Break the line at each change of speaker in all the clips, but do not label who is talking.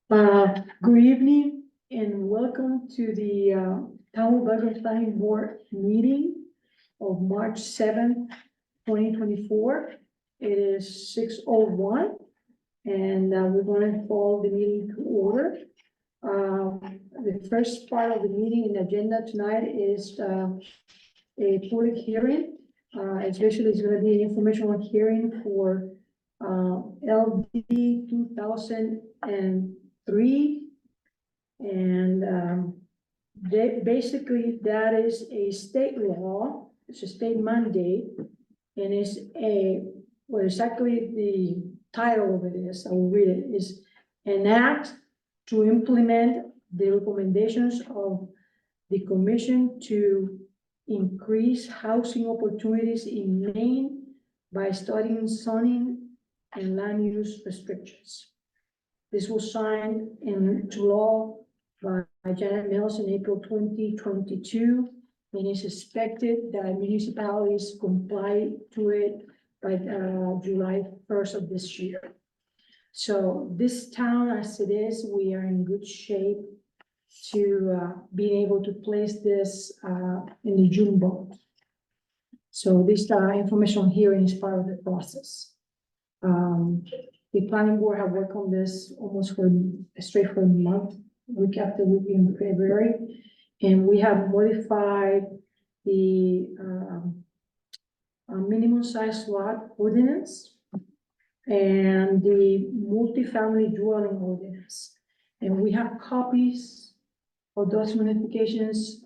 Good evening and welcome to the Town of Douglas Planning Board meeting of March 7th, 2024. It is 6:01 and we're going to call the meeting to order. The first part of the meeting and agenda tonight is a public hearing. Especially it's going to be an informational hearing for LD 2003. And basically that is a state law, it's a state mandate, and it's what exactly the title of it is, I will read it, is an act to implement the recommendations of the commission to increase housing opportunities in Maine by studying zoning and land use restrictions. This was signed into law by Janet Mills in April 2022, and is expected that municipalities comply to it by July 1st of this year. So this town, as it is, we are in good shape to being able to place this in the June vote. So this informational hearing is part of the process. The planning board have worked on this almost for straight for a month, week after week in February, and we have modified the minimum size lot ordinance and the multifamily dwelling ordinance, and we have copies of those modifications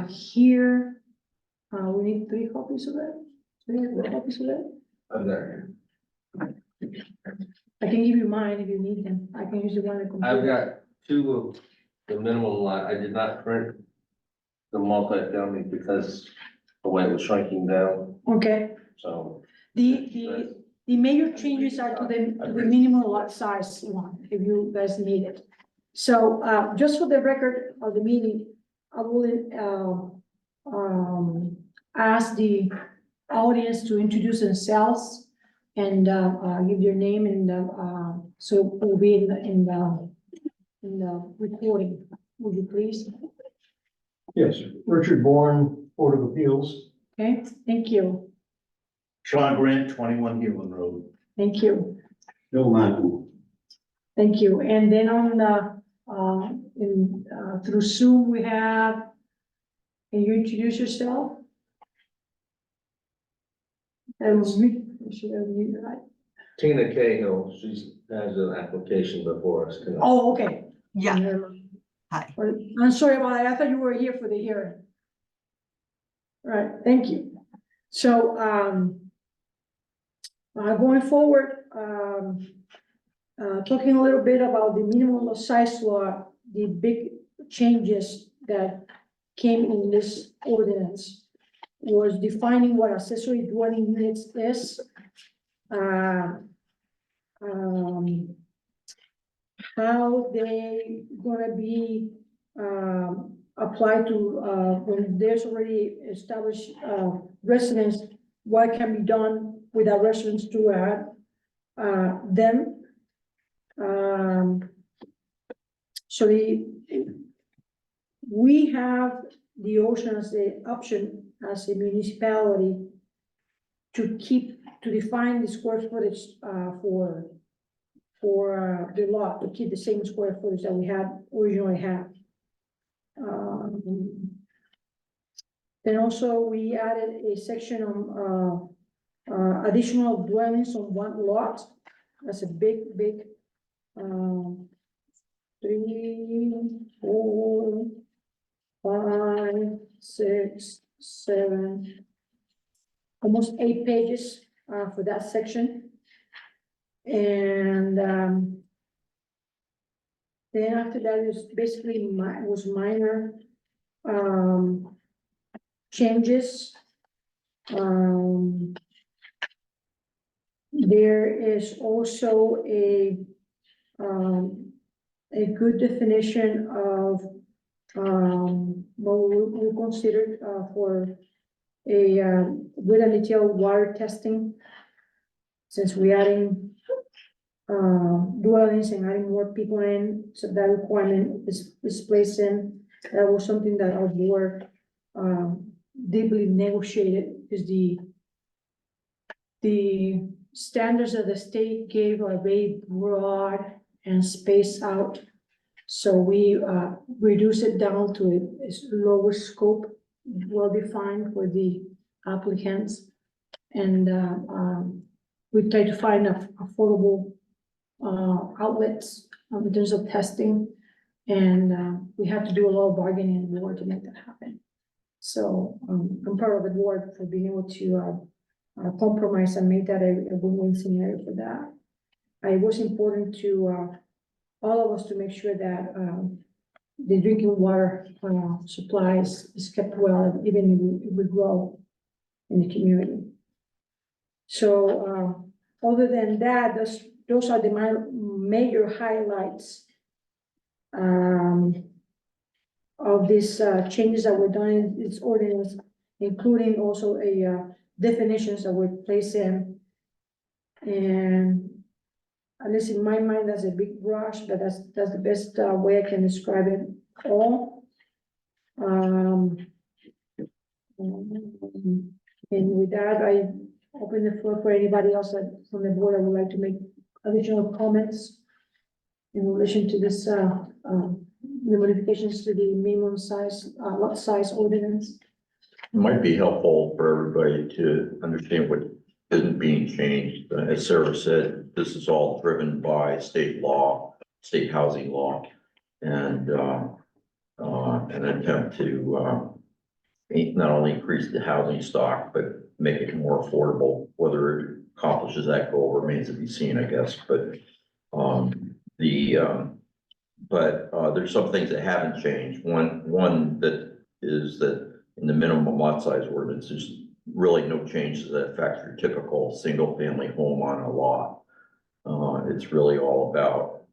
here. We need 3 copies of it. 3 copies of it.
I'm there.
I can give you mine if you need them. I can use the one that.
I've got 2 of the minimum lot. I did not print the multifamily because the way it was shrinking down,
Okay,
so.
the major changes are to the minimum lot size one, if you guys need it. So, just for the record of the meeting, I will, ask the audience to introduce themselves and, give your name and, so it will be in the recording. Would you please?
Yes, Richard Bourne, Board of Appeals.
Okay, thank you.
Sean Grant, 21 Hewlin Road.
Thank you.
Bill Martin.
Thank you. And then on through Zoom, we have, can you introduce yourself? That was me. I should have used it right.
Tina Cahill, she has an application before us tonight.
Oh, okay.
Yeah,
Never-
hi.
I'm sorry about that. I thought you were here for the hearing. Right, thank you. So, going forward, talking a little bit about the minimum lot size law, the big changes that came in this ordinance was defining what accessory dwelling units is. How they gonna be applied to when there's already established residence, what can be done with that residence to them. So we have the option as a municipality to define the square footage for the lot, to keep the same square footage that we had originally had. Then also we added a section on additional dwellings on one lot. That's a big 3, 4, 5, 6, 7, almost 8 pages for that section. And then after that is basically minor changes. There is also a good definition of what we considered for a good and detailed water testing, since we adding dwellings and adding more people in, so that requirement is placed in. That was something that our board, deeply negotiated, is the standards that the state gave are very broad and spaced out. So we, reduce it down to its lower scope, well-defined for the applicants. And, we try to find affordable, outlets in terms of testing. And, we have to do a lot of bargaining in the board to make that happen. So, I'm proud of the board for being able to, compromise and make that a win-win scenario for that. It was important to, all of us to make sure that, the drinking water, supplies is kept well, even if we grow in the community. So, other than that, those are the major highlights, of these, changes that were done in this ordinance, including also definitions that were placed in. And at least in my mind, that's a big brush, but that's the best, way I can describe it all. And with that, I open the floor for anybody else from the board that would like to make additional comments in relation to this, the modifications to the minimum size, lot size ordinance.
It might be helpful for everybody to understand what isn't being changed. As Sarah said, this is all driven by state law, state housing law, and an attempt to not only increase the housing stock, but make it more affordable. Whether it accomplishes that goal remains to be seen, I guess, but there's some things that haven't changed. One that is that in the minimum lot size ordinance, there's really no changes that affect your typical single family home on a lot. It's really all about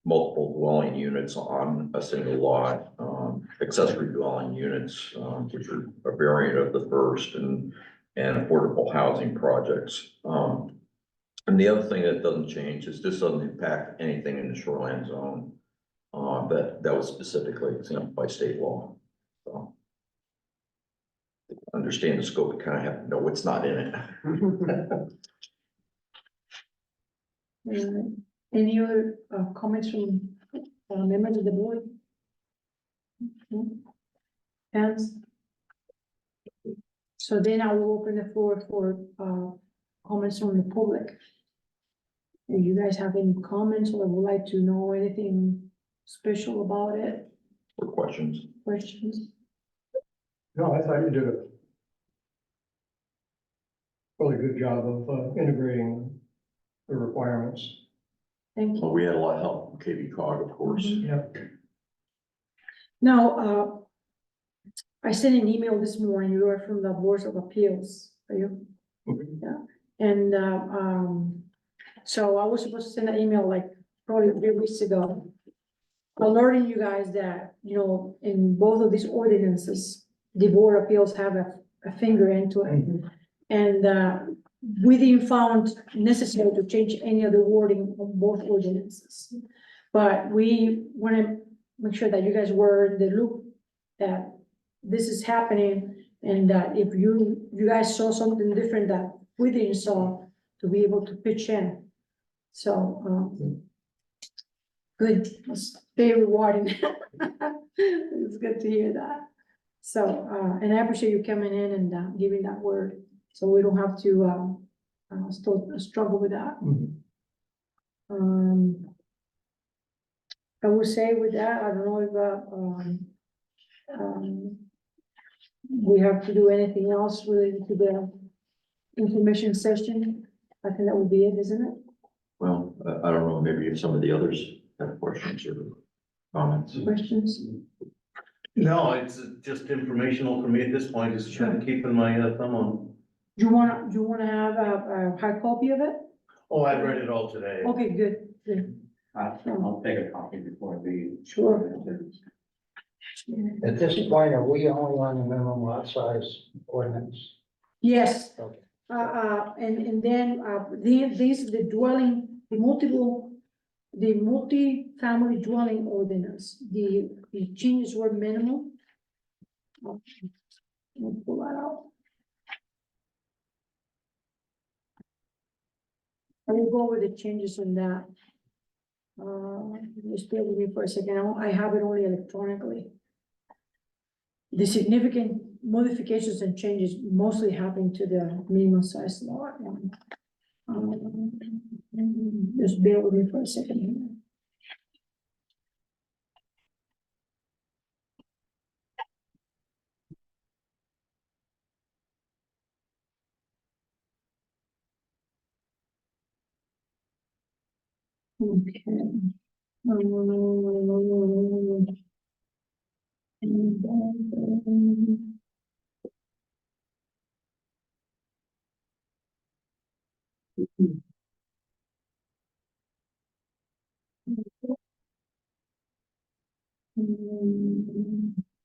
multiple dwelling units on a single lot, accessory dwelling units, which are a variant of the first, and affordable housing projects. And the other thing that doesn't change is this doesn't impact anything in the shoreline zone. That was specifically exempt by state law. So to understand the scope, you kind of have to know what's not in it.
Any other, comments from, members of the board? Hands? So then I will open the floor for, comments from the public. If you guys have any comments or would like to know anything special about it,
For questions.
questions?
No, I thought you did a really good job of integrating the requirements.
Thank you.
Well, we had a lot of help from KB cog, of course.
Yeah.
Now, I sent an email this morning, you are from the Board of Appeals, are you?
Mhm.
Yeah, and, so I was supposed to send an email like probably 3 weeks ago, alerting you guys that, in both of these ordinances, the Board of Appeals have a finger into it. And, we didn't found necessary to change any of the wording on both ordinances. But we want to make sure that you guys were in the loop, that this is happening, and that if you guys saw something different that we didn't saw, to be able to pitch in. So, good, it's very rewarding. It's good to hear that. So, and I appreciate you coming in and giving that word, so we don't have to still struggle with that. I would say with that, I don't know if we have to do anything else related to the information session. I think that would be it, isn't it?
Well, I don't know, maybe if some of the others have questions or comments.
Questions?
No, it's just informational for me at this point, just kind of keeping my thumb on.
Do you wanna have a hard copy of it?
Oh, I read it all today.
Okay, good.
I'll take a copy before the.
Sure.
At this point, are we only on the minimum lot size ordinance?
Yes,
Okay.
and then, these, the dwelling the multi-family dwelling ordinance, the changes were minimal. Let me pull that out. I will go over the changes in that. Just bear with me for a second, I have it only electronically. The significant modifications and changes mostly happened to the minimum size lot. Just bear with me for a second here. Okay. Okay,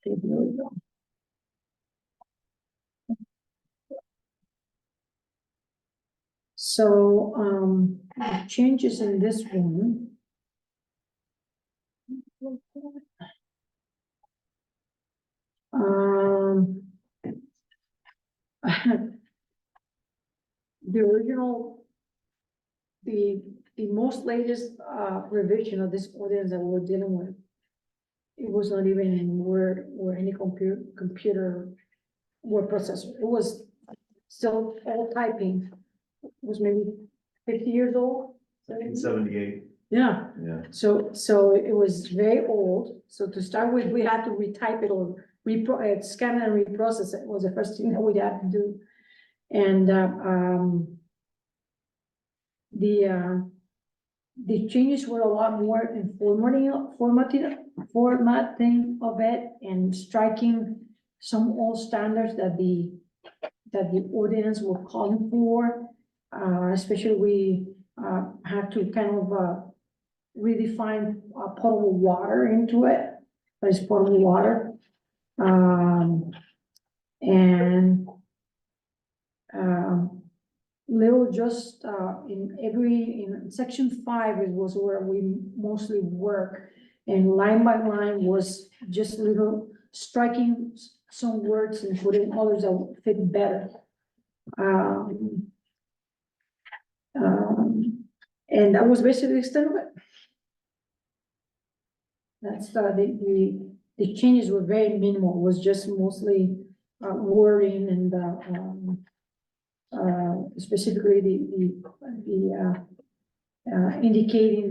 here we go. So, the changes in this one. Um. The original, the most latest, revision of this ordinance that we're dealing with. It was not even in Word or any computer word processor. It was still all typing. It was maybe 50 years old. 70?
78.
Yeah,
Yeah.
so it was very old. So to start with, we had to retype it or scan and reprocess it was the first thing that we had to do. And, the changes were a lot more in formatting of it and striking some old standards that the ordinance were calling for. Especially we, had to kind of, redefine, potable water into it, what is potable water. And, little just, in section 5, it was where we mostly work. And line by line was just little striking some words and putting others that would fit better. And that was basically the extent of it. That's, the changes were very minimal, it was just mostly, wording and, specifically indicating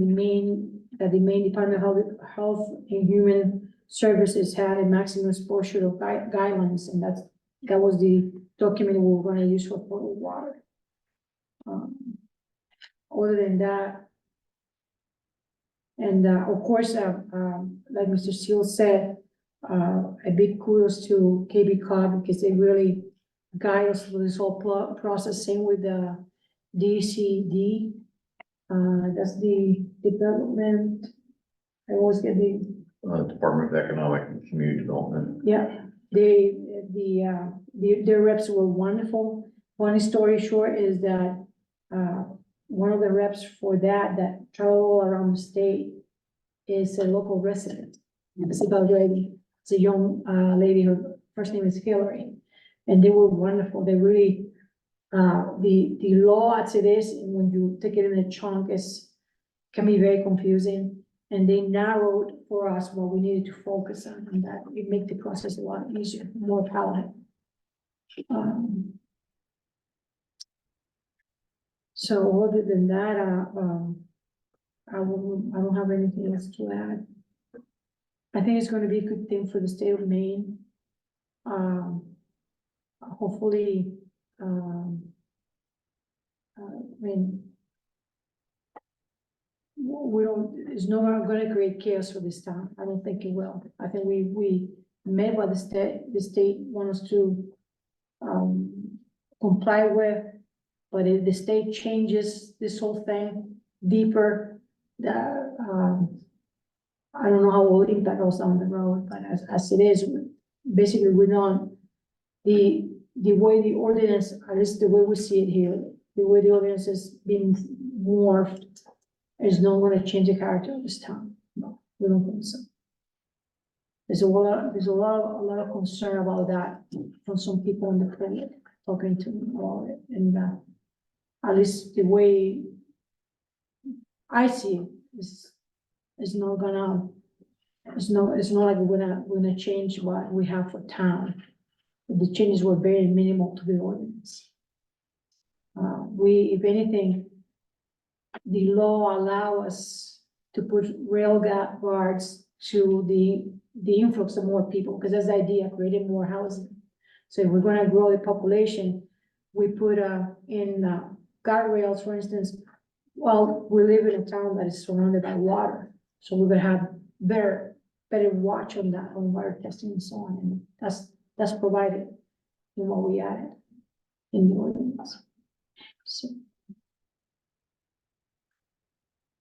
that the main Department of Health and Human Services had a maximum exposure of guidelines, and that was the document we were going to use for potable water. Other than that, and of course, like Mr. Seal said, a big kudos to KB Cog because they really guide us through this whole process. Same with the DCD. That's the development. I always get the
Department of Economic and Community Development.
yeah. Their reps were wonderful. One story short is that one of the reps for that travel all around the state is a local resident. It's about lady. It's a young lady. Her first name is Hillary. And they were wonderful. They really, the law as it is, when you take it in a chunk, can be very confusing. And they narrowed for us what we needed to focus on, and that it make the process a lot easier, more palatable. So other than that, I don't have anything else to add. I think it's going to be a good thing for the state of Maine. Hopefully, I mean, it's not going to create chaos for this town. I don't think it will. I think we made what the state wants us to comply with, but if the state changes this whole thing deeper, I don't know how it will impact us down the road, but as it is, basically we're not, the way the ordinance, at least the way we see it here, the way the ordinance is being morphed is not gonna change the character of this town. No, we don't think so. There's a lot of concern about that from some people on the planet talking to me about it, and, at least the way I see it is not gonna, it's not like we're gonna change what we have for town. The changes were very minimal to the ordinance. If anything, the law allow us to put rail guards to the influx of more people, because that's the idea, creating more housing. So if we're gonna grow the population, we put in guardrails, for instance. Well, we live in a town that is surrounded by water, so we're gonna have better watch on that, on water testing and so on, and that's provided in what we added in the ordinance. So,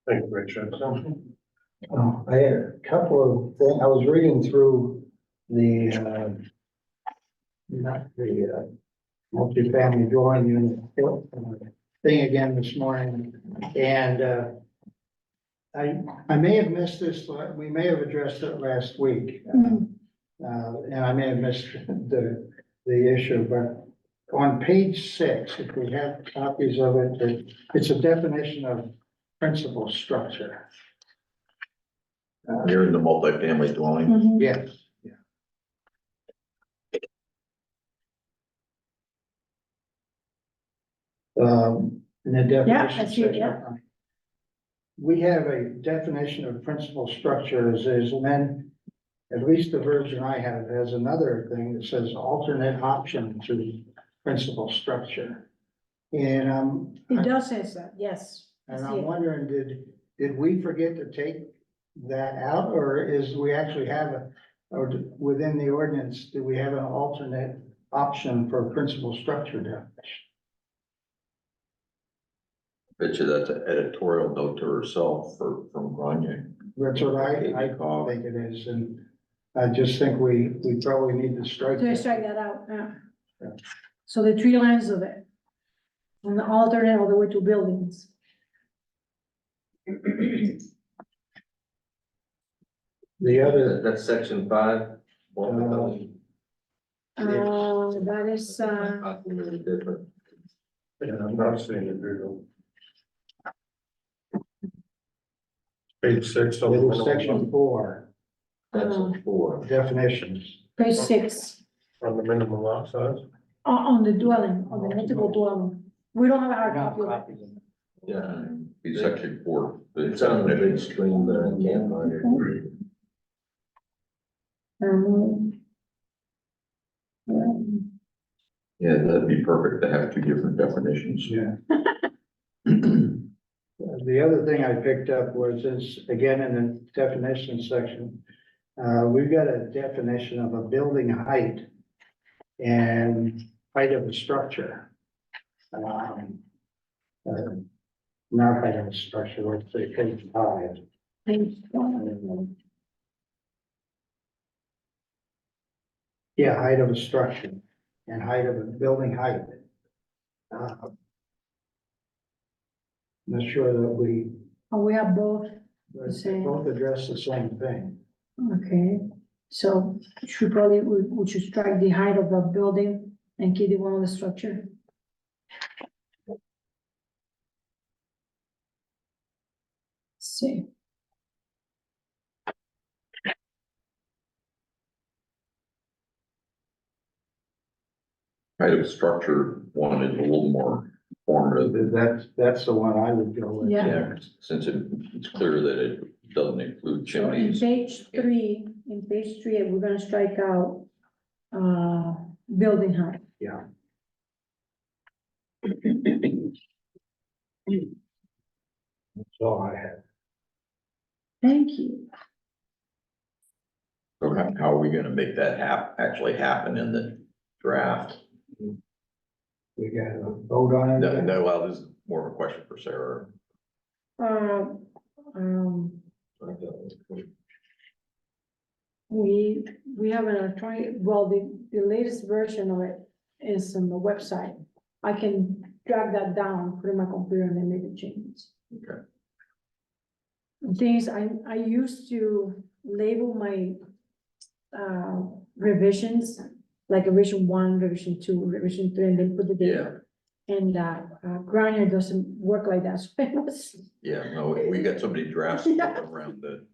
Thank you, Richard.
I had a couple of things, I was reading through the, not the, multifamily dwelling unit thing again this morning, and, I may have missed this, we may have addressed it last week. And I may have missed the issue, but on page 6, if we have copies of it, it's a definition of principal structure.
You're in the multifamily dwelling.
mhm.
Yes, yeah. In the definition
I see it,
section.
yeah.
We have a definition of principal structure as is, and then at least the version I have has another thing that says alternate option to principal structure. And,
It does say that, yes. I
and
see
I'm
it.
wondering, did we forget to take that out, or is we actually have or within the ordinance, do we have an alternate option for principal structure definition?
Bet you that's an editorial note to herself from Grania.
That's what I think it is, and I just think we probably need to strike.
To
that.
strike that out, yeah.
Yeah.
So the 3 lines of it, on the alternate all the way to buildings.
The other,
That's section 5.
Yes.
That is,
Different.
Yeah, I'm not seeing it, Drew. Page 6.
it is section 4,
That's 4.
definitions.
page 6,
On the minimum lot size.
on the dwelling, on the multiple dwelling. We don't have a hard
Not
copy of it.
copies of it.
Yeah, be section 4.
It's on the big screen, but I can't find it.
Yeah, that'd be perfect to have 2 different definitions.
Yeah. The other thing I picked up was again, in the definition section, we've got a definition of a building height and height of a structure. Not height of a structure, let's say page 5. Yeah, height of a structure and height of a building height. Not sure that we
We have both,
both address the same thing.
okay. So we should strike the height of the building and keep the one on the structure. See.
Height of structure one is a little more informative.
That's the one I would go with.
Yeah.
Yeah, since it's clear that it doesn't include
So in
chimneys.
page 3, we're gonna strike out, building height.
Yeah. That's all I have.
Thank you.
So how are we gonna make that actually happen in the draft?
We got a vote on it.
No, well, this is more of a question for Sarah.
We have an electronic, well, the latest version of it is on the website. I can drag that down, put it in my computer and then make the changes.
Okay.
things, I used to label my revisions, like revision 1, revision 2, revision 3, and then put the date.
Yeah.
And Granier doesn't work like that, so it was,
Yeah, no, we got somebody drafts
Yeah.
around the.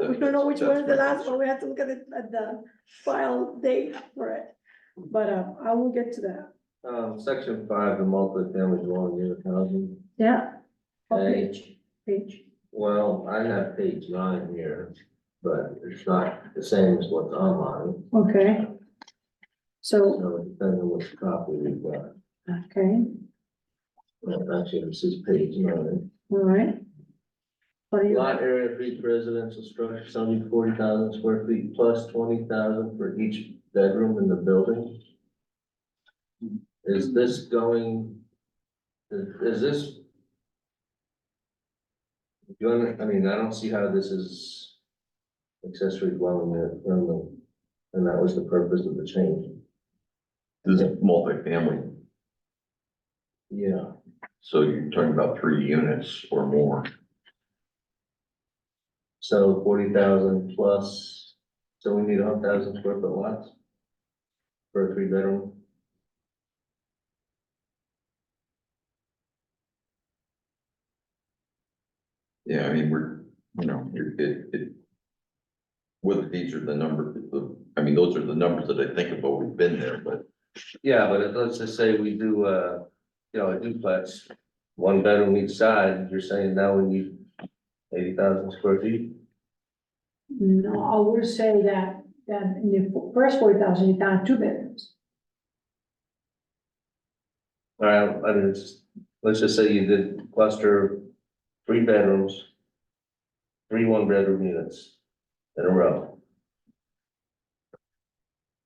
we don't know which one is the
that's
last one, we have to look at it, at the file date for it. But I will get to that,
Section 5, the multifamily dwelling unit housing.
yeah. Oh,
Hey.
Page,
Well, I have page 9 here, but it's not the same as what's online.
okay. So,
So it depends on which copy we've got.
okay,
Well, actually, this is page 9.
all right. What do you,
Lot area for each residential structure, 40,000 square feet plus 20,000 for each bedroom in the building. Is this going, is this? I mean, I don't see how this is accessory dwelling unit friendly, and that was the purpose of the change.
This is multifamily,
Yeah,
so you're talking about 3 units or more.
so 40,000 plus, so we need 100,000 square foot lots for a 3-bedroom.
Yeah, I mean, whether these are the numbers, I mean, those are the numbers that I think about, we've been there, but.
Yeah, but let's just say we do, a duplex, 1 bedroom each side, you're saying now we need 80,000 square feet?
no, I would say that in the first 40,000, you down 2 bedrooms.
All right, I mean, let's just say you did cluster 3 bedrooms, 3 1-bedroom units in a row.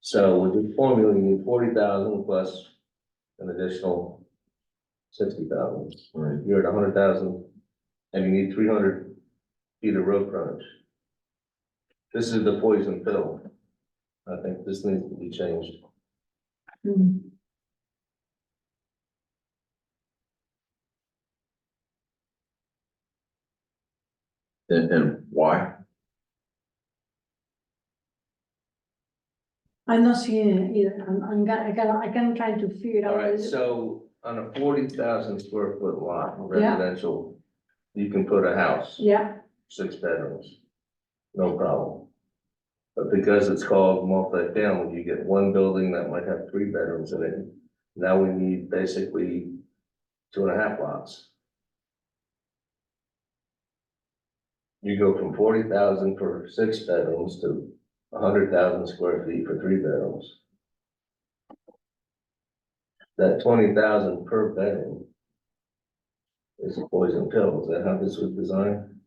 So with the formula, you need 40,000 plus an additional 60,000.
Right.
You're at 100,000, and you need 300 feet of road frontage. This is the poison pill. I think this needs to be changed.
Hmm.
And why?
I'm not seeing it either, I can try to figure it
All
out.
right, so on a 40,000 square foot lot,
Yeah.
residential, you can put a house,
Yeah,
6 bedrooms, no problem. But because it's called multifamily, you get 1 building that might have 3 bedrooms in it. Now we need basically 2.5 lots. You go from 40,000 for 6 bedrooms to 100,000 square feet for 3 bedrooms. That 20,000 per bedroom is a poison pill. Is that how this was designed?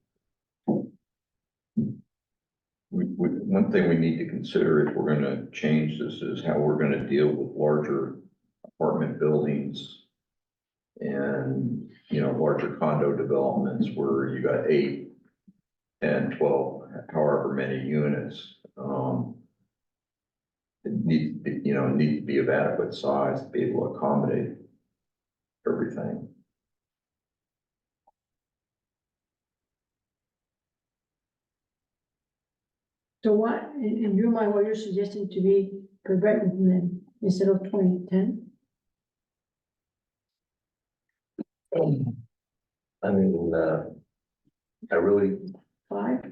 One thing we need to consider if we're gonna change this is how we're gonna deal with larger apartment buildings. And, larger condo developments where you got 8, 10, 12, however many units. It needs, need to be of adequate size to be able to accommodate everything.
so what, in your mind, what you're suggesting to be per bedroom then, instead of 10?
I mean, I really,
5?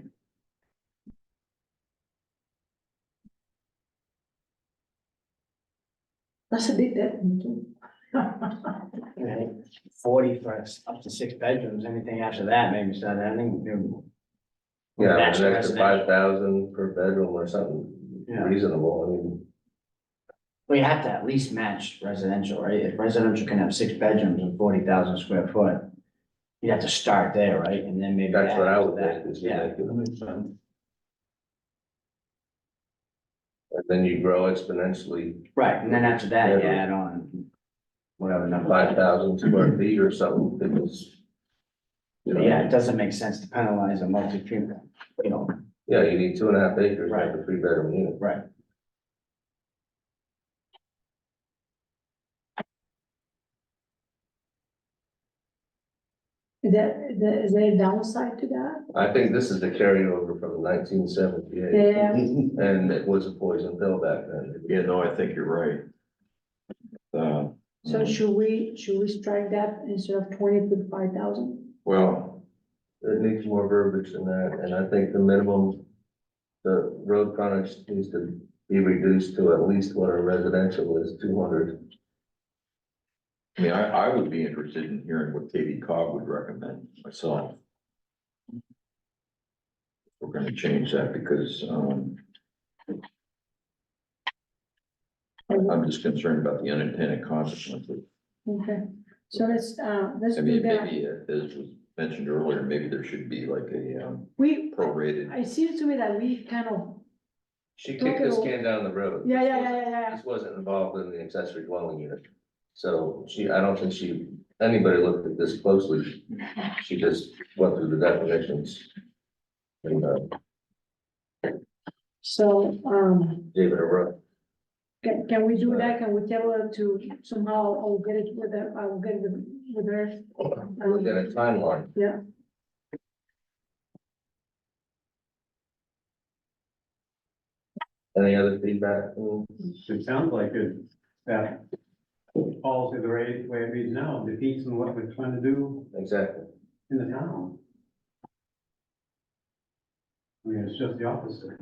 That's a big bedroom too.
Right, 40 for up to 6 bedrooms, anything after that, maybe start adding new.
yeah,
That's
an extra
residential.
5,000 per bedroom or something
Yeah.
reasonable. I mean,
Well, you have to at least match residential, right? If residential can have 6 bedrooms and 40,000 square foot, you have to start there, right? And then maybe.
that's what I
add
would
that.
think is
Yeah.
ridiculous. And then you grow exponentially
Right, and then after that, you
Yeah.
add on whatever number.
5,000 square feet or something, because.
But yeah, it doesn't make sense to penalize a multi-family,
Yeah, you need 2.5 acres
Right.
for a 3-bedroom unit.
right?
Is there a downside to that?
I think this is the carryover from 1978,
Yeah,
and it was a poison pill back then.
Yeah, no, I think you're right.
so should we strike that instead of 20 to 5,000?
Well,
It needs more verbiage than that, and I think the minimum, the road frontage needs to be reduced to at least what a residential is, 200.
I mean, I would be interested in hearing what Katie Cobb would recommend myself. We're gonna change that because, I'm just concerned about the unintended consequences.
Okay, so let's
I
do
mean,
that.
maybe, as was mentioned earlier, maybe there should be like a,
We,
prorated.
it seems to me that we kind of,
She kicked this can down the road.
yeah.
This wasn't involved in the accessory dwelling unit. So I don't think anybody looked at this closely. She just went through the definitions. And,
So,
gave it a run.
can we do that? Can we tell her to somehow, I'll get it with her, I'll get it with her?
We'll get a timeline.
Yeah,
Any other feedback?
It sounds like that policy, the way it reads now, defeats what we're trying to do
Exactly.
in the town. I mean, it's just the opposite.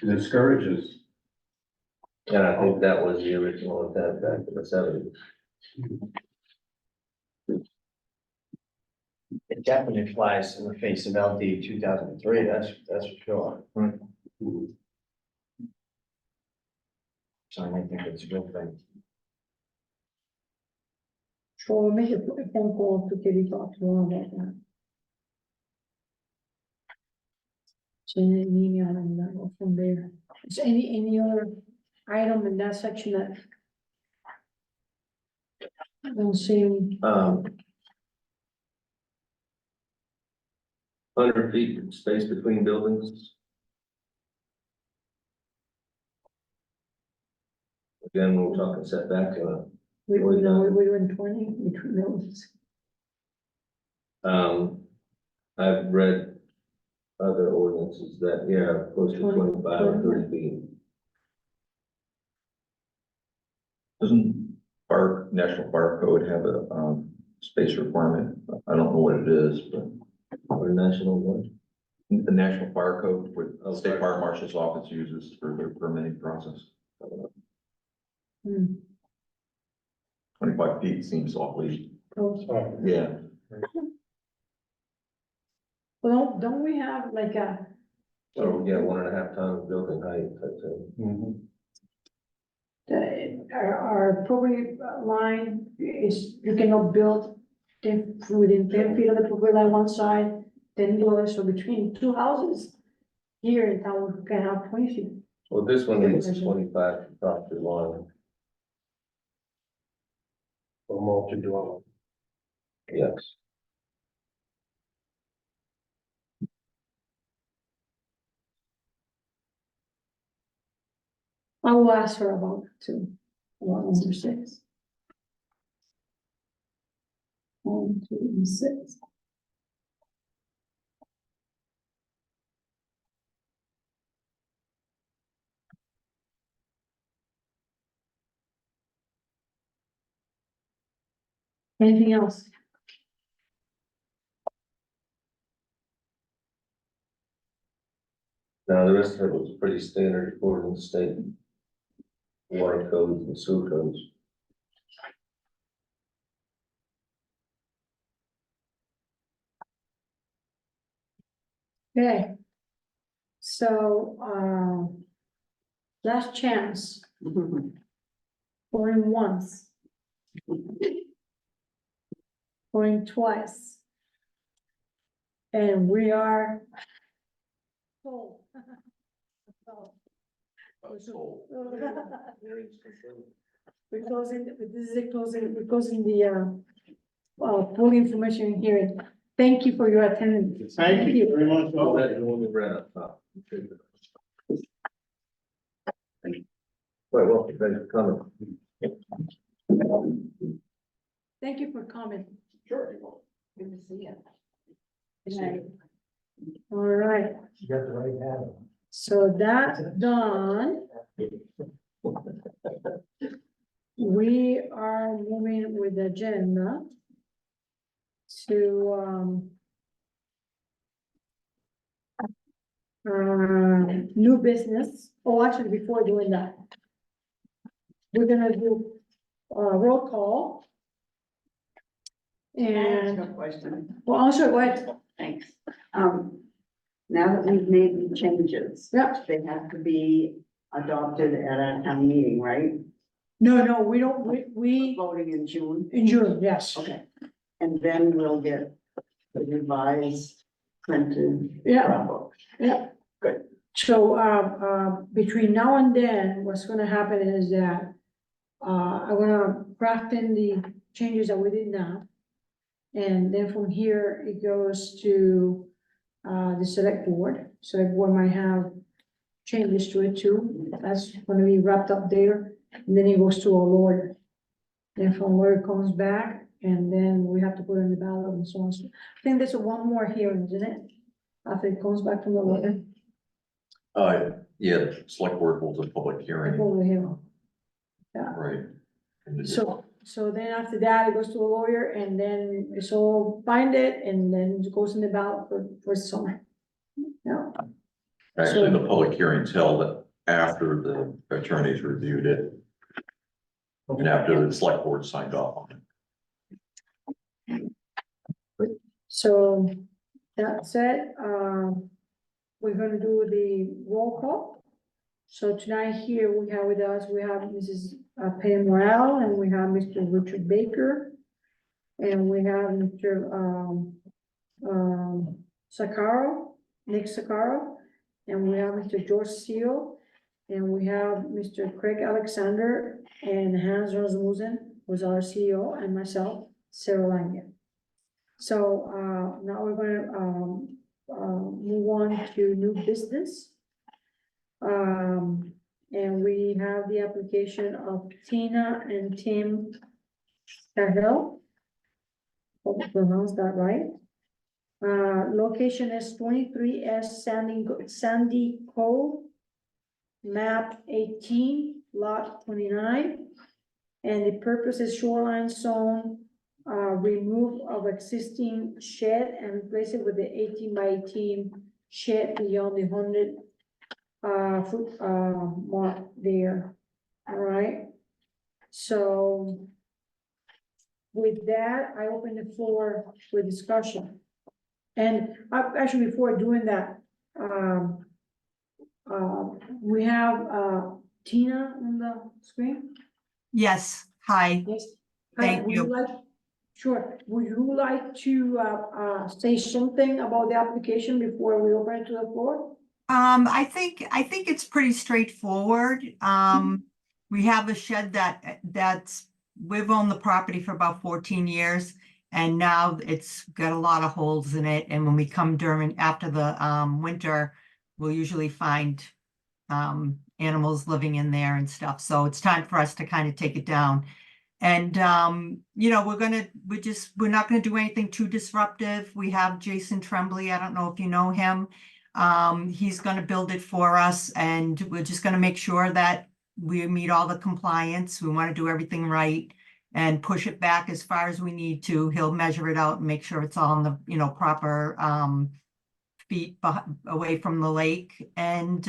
It discourages.
And I think that was the original intent back in the 70s.
It definitely flies in the face of LD 2003, that's for sure. So I think it's a good thing.
so we'll make a phone call to Katie talk to her about that. Send an email and then go from there. Is any other item in that section that I don't see?
100 feet space between buildings. Again, we're talking setback,
We know, we were in 20 between those.
I've read other ordinances that, yeah, close to 25 or 30 feet.
Doesn't our National Fire Code have a, space requirement? I don't know what it is, but
Or national one.
the National Fire Code, what
Oh,
the State
fire.
Fire Marshal's office uses for their permitting process.
Hmm.
25 feet seems awfully,
Close.
yeah.
Well, don't we have like a,
So, yeah, 1.5 times building height, I'd say.
our property line is, you cannot build within 10 feet of the property line one side, 10 the other, so between two houses here in town, we can have 20 feet.
Well, this one needs 25 property line.
For multi-dwelling.
Yes.
I will ask her about that too. About number 6. 1, 2, and 6. Anything else?
Now, the rest of it was pretty standard according to state water codes and sewer codes.
Okay. So, last chance. Going once. Going twice. And we are. Full. We're closing, this is a closing, we're closing the, full information hearing. Thank you for your attendance.
Thank you very much.
Oh, that one we ran up top. Quite well, thanks for coming.
Thank you for coming.
Sure.
to see it.
Okay. All right,
You got the right hat on.
so that's done. We are moving with the agenda to, new business. Oh, actually, before doing that, we're gonna do a roll call.
I have
And,
a question.
well, also, what,
Thanks. Now that we've made the changes.
Yep.
They have to be adopted at our town meeting, right?
no, we don't, we,
Voting in June.
in June, yes.
Okay. And then we'll get the revised printed.
Yeah.
book.
Yeah.
Good.
So, between now and then, what's gonna happen is that, I'm gonna craft in the changes that we did now. And then from here, it goes to, the select board. Select board might have changes to it too. That's gonna be wrapped up there. And then it goes to a lawyer. Then from where it comes back, and then we have to put in the ballot and so on. So I think there's one more hearing, isn't it? After it comes back from the lawyer.
Yeah, the select board holds a public hearing,
Before the hearing.
right? And
So then after that, it goes to a lawyer and then it's all binded and then it goes in the ballot for summer. Yeah,
Actually, the public hearing's held after the attorneys reviewed it and after the select board signed off on it.
so that said, we're gonna do the roll call. So tonight here we have with us, we have Mrs. Pam Morale and we have Mr. Richard Baker. And we have Mr. Sakaro, Nick Sakaro, and we have Mr. George Seal, and we have Mr. Craig Alexander and Hans Rasmussen, who's our CEO, and myself, Sarah Langen. So, now we're gonna, move on to new business. And we have the application of Tina and Tim Cahill. Hope I pronounced that right. Location is 23S Sandy Cove, map 18, lot 29. And the purpose is shoreline zone, remove of existing shed and replace it with the 18 by 18 shed beyond the 100 foot mark there. All right. So with that, I open the floor for discussion. And actually, before doing that, we have Tina on the screen.
Yes, hi,
Yes.
Thank
Would
you.
like, sure, would you like to say something about the application before we open it to the floor?
I think it's pretty straightforward. We have a shed we've owned the property for about 14 years. And now it's got a lot of holes in it, and when we come after the winter, we'll usually find animals living in there and stuff, so it's time for us to kind of take it down. And you know, we're not gonna do anything too disruptive. We have Jason Tremblay, I don't know if you know him. He's gonna build it for us, and we're just gonna make sure that we meet all the compliance. We want to do everything right and push it back as far as we need to. He'll measure it out and make sure it's all in the, you know, proper feet away from the lake, and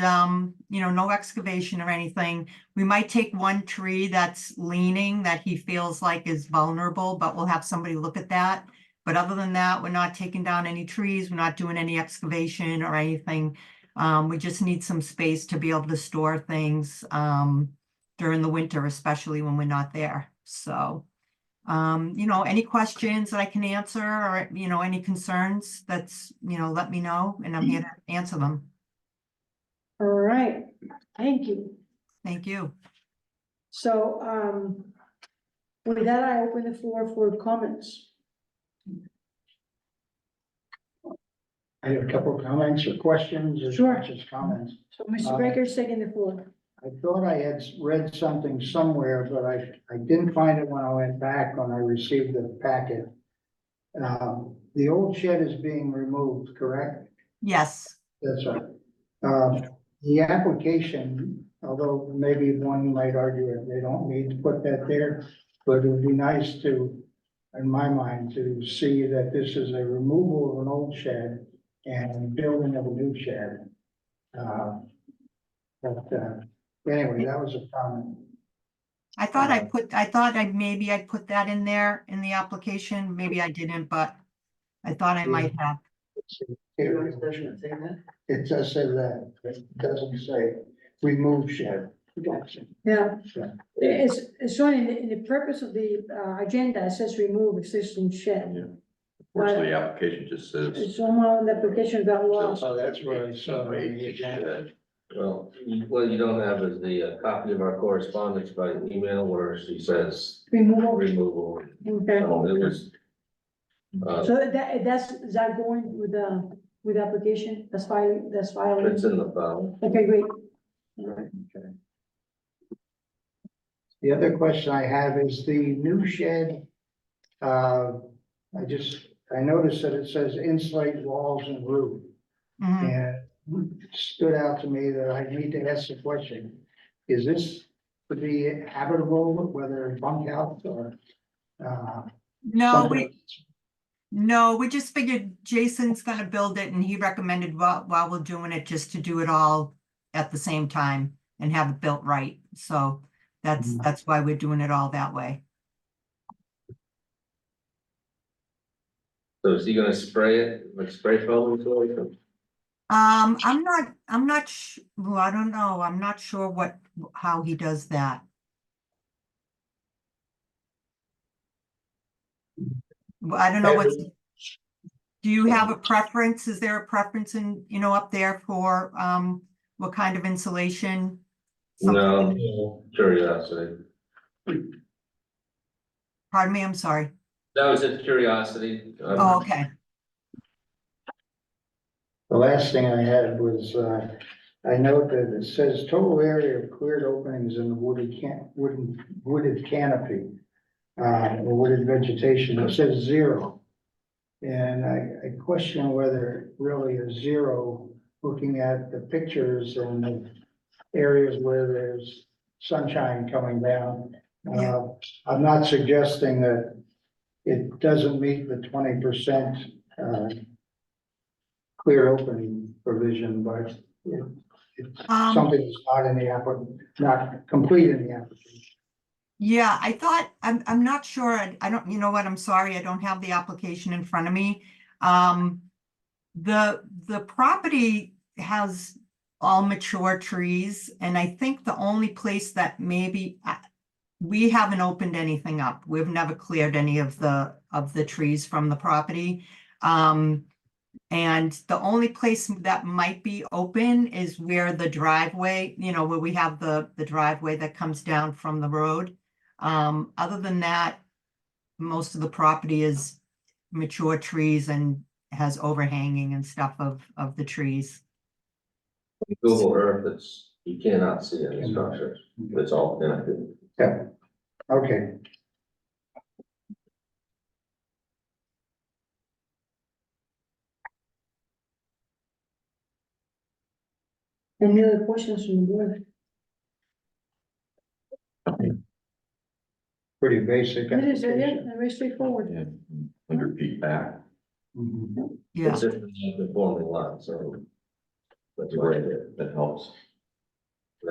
you know, no excavation or anything. We might take one tree that's leaning that he feels like is vulnerable, but we'll have somebody look at that. But other than that, we're not taking down any trees, we're not doing any excavation or anything. We just need some space to be able to store things during the winter, especially when we're not there. So you know, any questions that I can answer, or, you know, any concerns, that's, you know, let me know and I'm here to answer them.
All right, thank you.
Thank you.
So, with that, I open the floor for comments.
I have a couple of comments or questions as
Sure.
much as comments.
So Mr. Baker's taking the floor.
I thought I had read something somewhere, but I didn't find it when I went back, when I received the packet. The old shed is being removed, correct?
Yes,
That's right. The application, although maybe one might argue that they don't need to put that there, but it would be nice to, in my mind, to see that this is a removal of an old shed and building of a new shed. Anyway, that was a comment.
I thought maybe I'd put that in there in the application. Maybe I didn't, but I thought I might have.
It does say that, it doesn't say remove shed.
Gotcha.
Yeah,
Yeah.
it's showing in the purpose of the, agenda, it says remove existing shed.
Fortunately, the application just says.
Somehow the application got lost.
So that's where it's, the agenda.
Well, what you don't have is the copy of our correspondence by email where she says
Removal,
removal.
okay.
It was.
So is that going with the application? That's filing.
It's in the file.
Okay, great. All right.
The other question I have is the new shed. I noticed that it says insulate walls and roof.
Mhm.
And it stood out to me that I need to ask the question, is this to be habitable, whether bunkhouse or? something?
No, we just figured Jason's gonna build it and he recommended while we're doing it, just to do it all at the same time and have it built right. So that's why we're doing it all that way.
So is he gonna spray it, like spray foam into it?
I'm not well, I don't know. I'm not sure how he does that. Well, I don't know do you have a preference? Is there a preference in, up there for, what kind of insulation? Something-
No, curiosity.
Pardon me, I'm sorry.
That was a curiosity.
Oh, okay.
The last thing I had was, I note that it says total area of cleared openings in the wooded canopy. Or wooded vegetation, it says 0. And I question whether it really is 0, looking at the pictures and the areas where there's sunshine coming down.
Yeah.
I'm not suggesting that it doesn't meet the 20%, clear opening provision, but it's something that's not in the not complete in the application.
Yeah, I thought, I'm not sure. I don't, you know what? I'm sorry. I don't have the application in front of me. The property has all mature trees, and I think the only place that maybe we haven't opened anything up. We've never cleared any of the trees from the property. And the only place that might be open is where the driveway, where we have the driveway that comes down from the road. Other than that, most of the property is mature trees and has overhanging and stuff of the trees.
Google Earth, you cannot see any structures. It's all connected.
Yeah, okay.
Any other questions from the board?
Pretty basic.
It is, yeah,
application.
very straightforward.
Yeah, 100 feet back.
Mhm.
Yeah,
It's just a conforming lot, so. That's why
Right, that helps.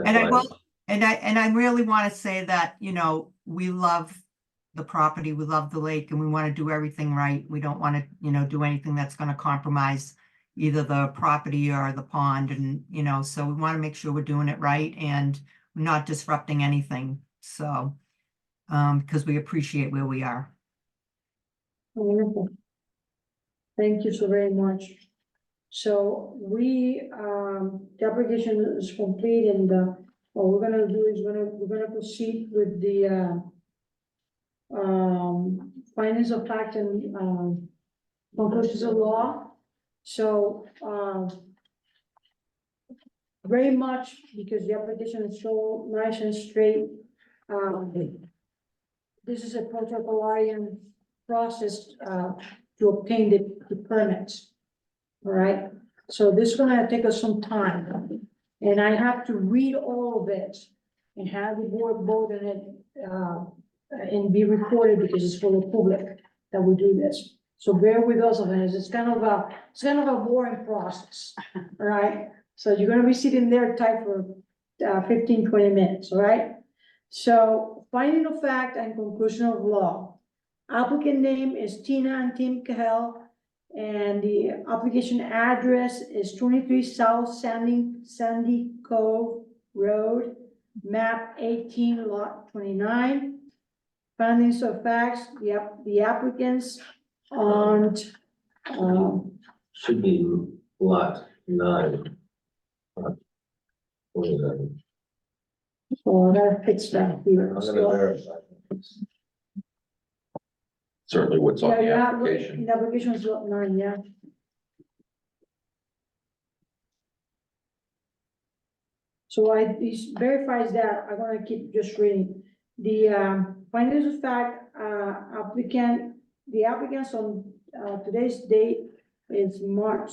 and I really want to say that, we love the property, we love the lake, and we want to do everything right. We don't want to, do anything that's going to compromise either the property or the pond, and, so we want to make sure we're doing it right and not disrupting anything. So, because we appreciate where we are.
Wonderful. Thank you so very much. So the application is complete, and what we're gonna do is we're gonna proceed with the findings of fact and conclusions of law. So very much because the application is so nice and straight. This is a protocolarian process to obtain the permits. All right, so this is gonna take us some time, and I have to read all of it and have the board vote on it, and be recorded because it's for the public that we do this. So bear with us on this, it's kind of a boring process, all right? So you're gonna be sitting there tight for 15, 20 minutes, all right? So finding of fact and conclusion of law. Applicant name is Tina and Tim Cahill, and the application address is 23 South Sandy Cove Road, map 18, lot 29. Findings of facts, the applicants on,
Should be lot 9. What is that?
oh, I gotta fix that here.
I'm gonna verify.
Certainly what's on
Yeah,
the
you have,
application.
the application is lot 9, yeah. So this verifies that, I'm gonna keep just reading. The findings of fact, the applicants on today's date is March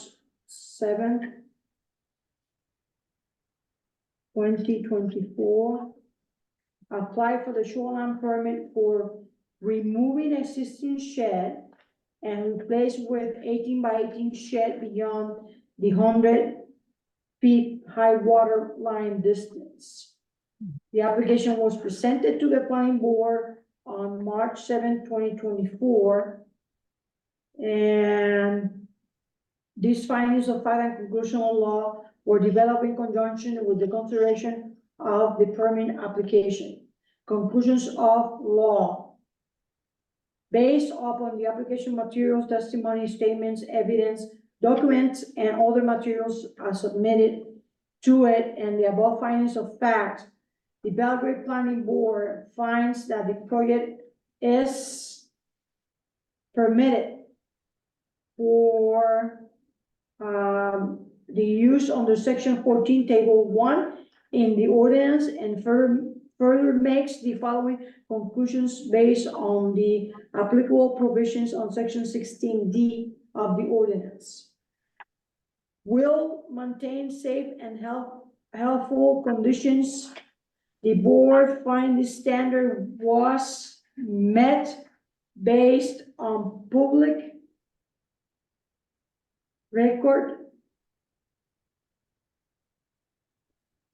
7th, 2024. Apply for the shoreline permit for removing existing shed and replace with 18 by 18 shed beyond the 100 feet high water line distance. The application was presented to the planning board on March 7, 2024. And these findings of fact and conclusion of law were developed in conjunction with the consideration of the permit application. Conclusions of law. Based upon the application materials, testimony, statements, evidence, documents, and other materials are submitted to it, and the above findings of fact, the Belgrade Planning Board finds that the project is permitted for the use under section 14, table 1 in the ordinance, and further makes the following conclusions based on the applicable provisions on section 16D of the ordinance. Will maintain safe and healthful conditions. The board find the standard was met based on public record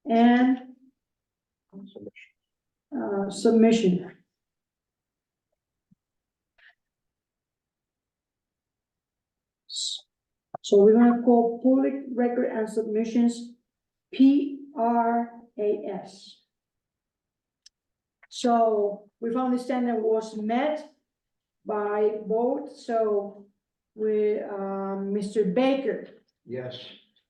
and submission. So we're gonna call public record and submissions PRAS. So we found the standard was met by both, so we, Mr. Baker,
Yes.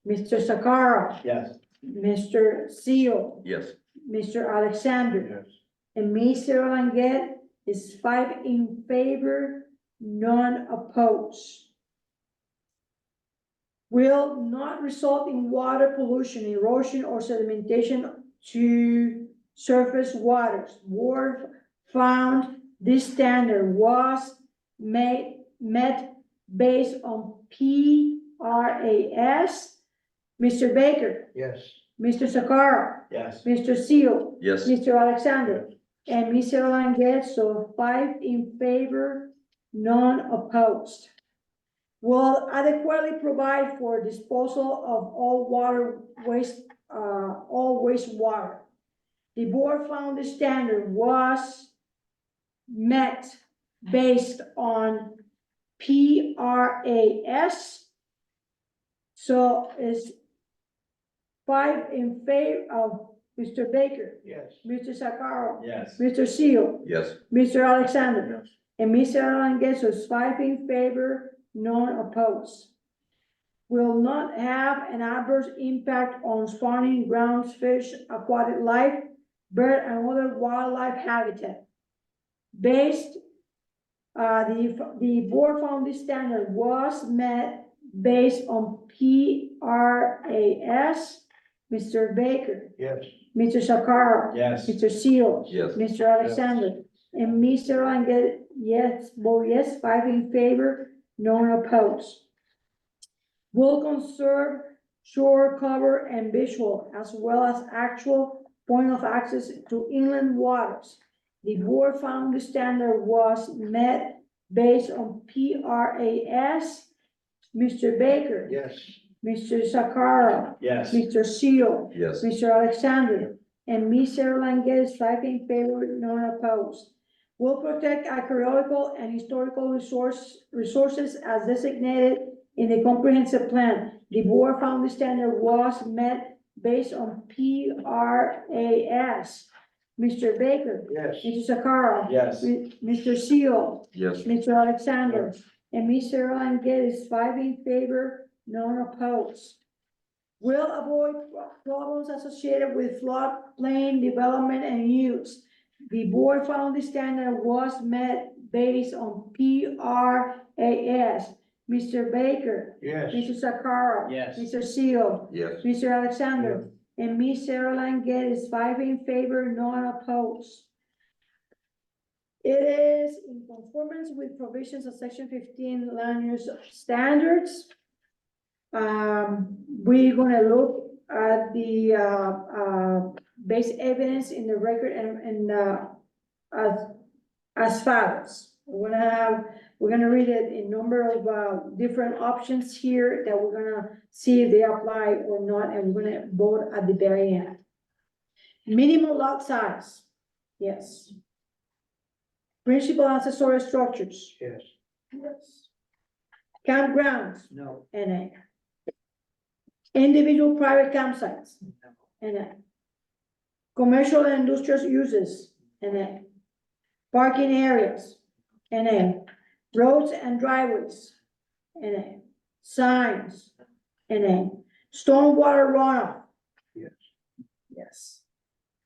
Mr. Sakara,
Yes.
Mr. Seal,
Yes.
Mr. Alexander.
Yes.
And me, Sarah Langet, is 5 in favor, none opposed. Will not result in water pollution, erosion, or sedimentation to surface waters. Board found this standard was met based on PRAS. Mr. Baker,
Yes.
Mr. Sakara,
Yes.
Mr. Seal,
Yes.
Mr. Alexander, and Ms. Langet, so 5 in favor, none opposed. Will adequately provide for disposal of all wastewater. The board found the standard was met based on PRAS. So it's 5 in favor of Mr. Baker,
Yes.
Mr. Sakara,
Yes.
Mr. Seal,
Yes.
Mr. Alexander, and Mr. Langet, so it's 5 in favor, none opposed. Will not have an adverse impact on spawning grounds, fish, aquatic life, bird, and other wildlife habitat. Based, the board found this standard was met based on PRAS. Mr. Baker,
Yes.
Mr. Sakara,
Yes.
Mr. Seal,
Yes.
Mr. Alexander, and Mr. Langet, yes, both yes, 5 in favor, none opposed. Will conserve shore cover and visual as well as actual point of access to inland waters. The board found the standard was met based on PRAS. Mr. Baker.
Yes.
Mr. Sakara.
Yes.
Mr. Seal.
Yes.
Mr. Alexander. And me, Sarah Langes, 5 in favor, none opposed. Will protect archaeological and historical resources as designated in the comprehensive plan. The board found the standard was met based on PRAS. Mr. Baker.
Yes.
Mr. Sakara.
Yes.
Mr. Seal.
Yes.
Mr. Alexander. And me, Sarah Langes, 5 in favor, none opposed. Will avoid problems associated with floodplain development and use. The board found the standard was met based on PRAS. Mr. Baker.
Yes.
Mr. Sakara.
Yes.
Mr. Seal.
Yes.
Mr. Alexander. And me, Sarah Langes, 5 in favor, none opposed. It is in conformance with provisions of section 15 land use standards. We're gonna look at the, base evidence in the record and, as follows. We're gonna read it in number of, different options here that we're gonna see if they apply or not, and we're gonna vote at the very end. Minimum lot size, yes. Principal accessory structures,
Yes.
yes. Campgrounds,
No.
NA. Individual private campsites, NA. Commercial and industrial uses, NA. Parking areas, NA. Roads and driveways, NA. Signs, NA. Stormwater runoff.
Yes.
Yes.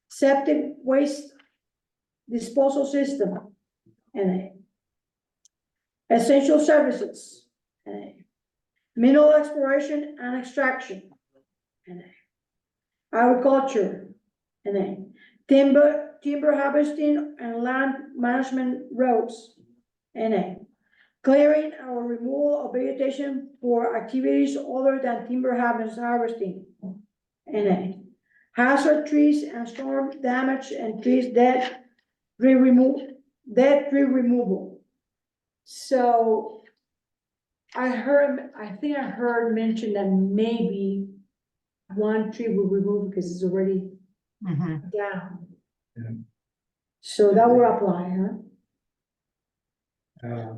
Septic waste disposal system, NA. Essential services, NA. Mineral exploration and extraction, NA. Agriculture, NA. Timber harvesting and land management roads, NA. Clearing or removal of vegetation for activities other than timber harvesting, NA. Hazard trees and storm damage and trees dead tree removal. So I think I heard mention that maybe one tree will remove because it's already
Mhm.
down.
Yeah.
So that will apply, huh?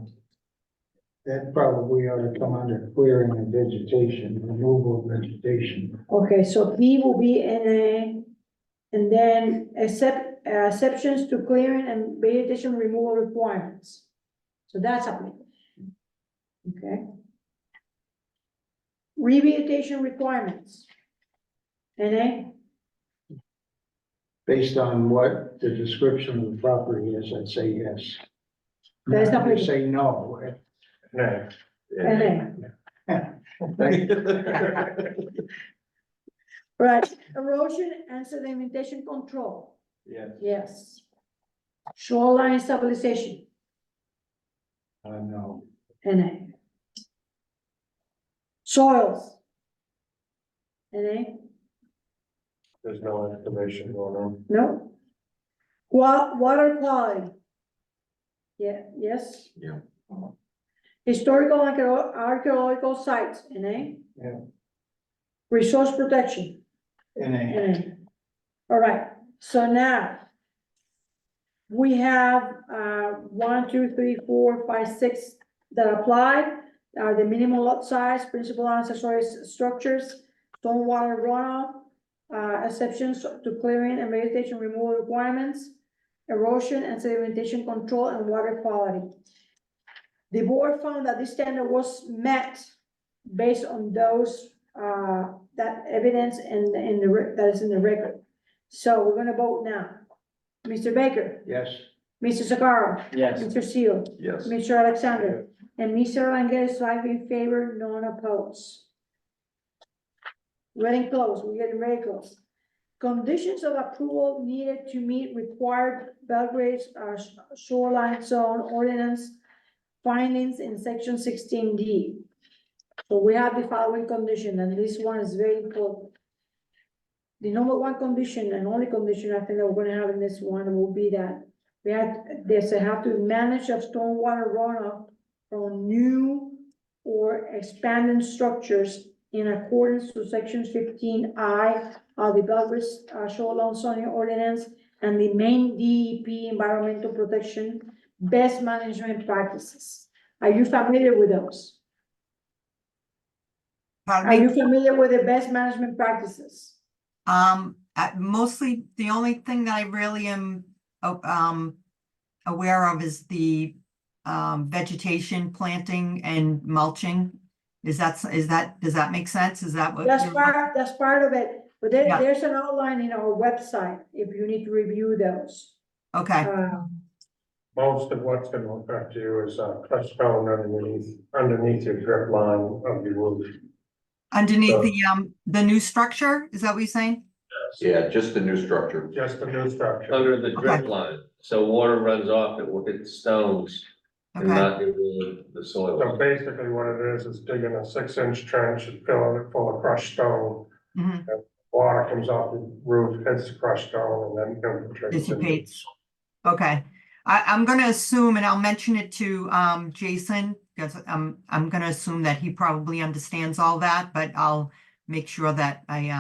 That probably ought to come under clearing and vegetation, removal of vegetation.
Okay, so P will be NA, and then exceptions to clearing and vegetation removal requirements. So that's applicable. Okay. Revegetation requirements. NA,
Based on what the description of the property is, I'd say yes.
That's not
I'm gonna say no.
No.
NA, right, erosion and sedimentation control,
Yes.
yes. Shoreline stabilization,
No.
NA. Soils. NA,
There's no excavation going on.
no. Water quality. Yeah, yes.
Yeah.
Historical and archaeological sites, NA.
Yeah.
Resource protection,
NA.
NA. All right, so now we have, 1, 2, 3, 4, 5, 6 that apply, are the minimum lot size, principal and accessory structures, stormwater runoff, exceptions to clearing and vegetation removal requirements, erosion and sedimentation control, and water quality. The board found that this standard was met based on those, that evidence and that is in the record. So we're gonna vote now. Mr. Baker,
Yes.
Mr. Sakara,
Yes.
Mr. Seal,
Yes.
Mr. Alexander, and Mr. Langes, 5 in favor, none opposed. Getting close, we're getting very close. Conditions of approval needed to meet required Belgrade's shoreline zone ordinance findings in section 16D. So we have the following condition, and this one is very important. The number one condition and only condition I think that we're gonna have in this one will be that they have to manage a stormwater runoff from new or expanding structures in accordance to section 15I of the Belgrace Shoreline zoning ordinance and the main DEP environmental protection best management practices. Are you familiar with those?
Pardon
Are
me?
you familiar with the best management practices?
Mostly, the only thing that I really am, aware of is the, vegetation planting and mulching. Does that make sense? Is that what?
That's
you're-
part of it, but
Yeah.
there's an outline in our website if you need to review those.
Okay,
Most of what's gonna affect you is, crushed stone underneath your drip line of the roof.
underneath the new structure, is that what you're saying?
Yeah, just the new structure.
Just the new structure.
Under the drip
Okay.
line, so water runs off, it will hit the stones and
Okay,
not into the soil.
So basically what it is digging a 6-inch trench and filling it full of crushed stone.
mhm,
Water comes off the roof, hits the crushed stone, and then infiltrates. into-
dissipates. Okay, I'm gonna assume, and I'll mention it to, Jason, because I'm gonna assume that he probably understands all that, but I'll make sure that I,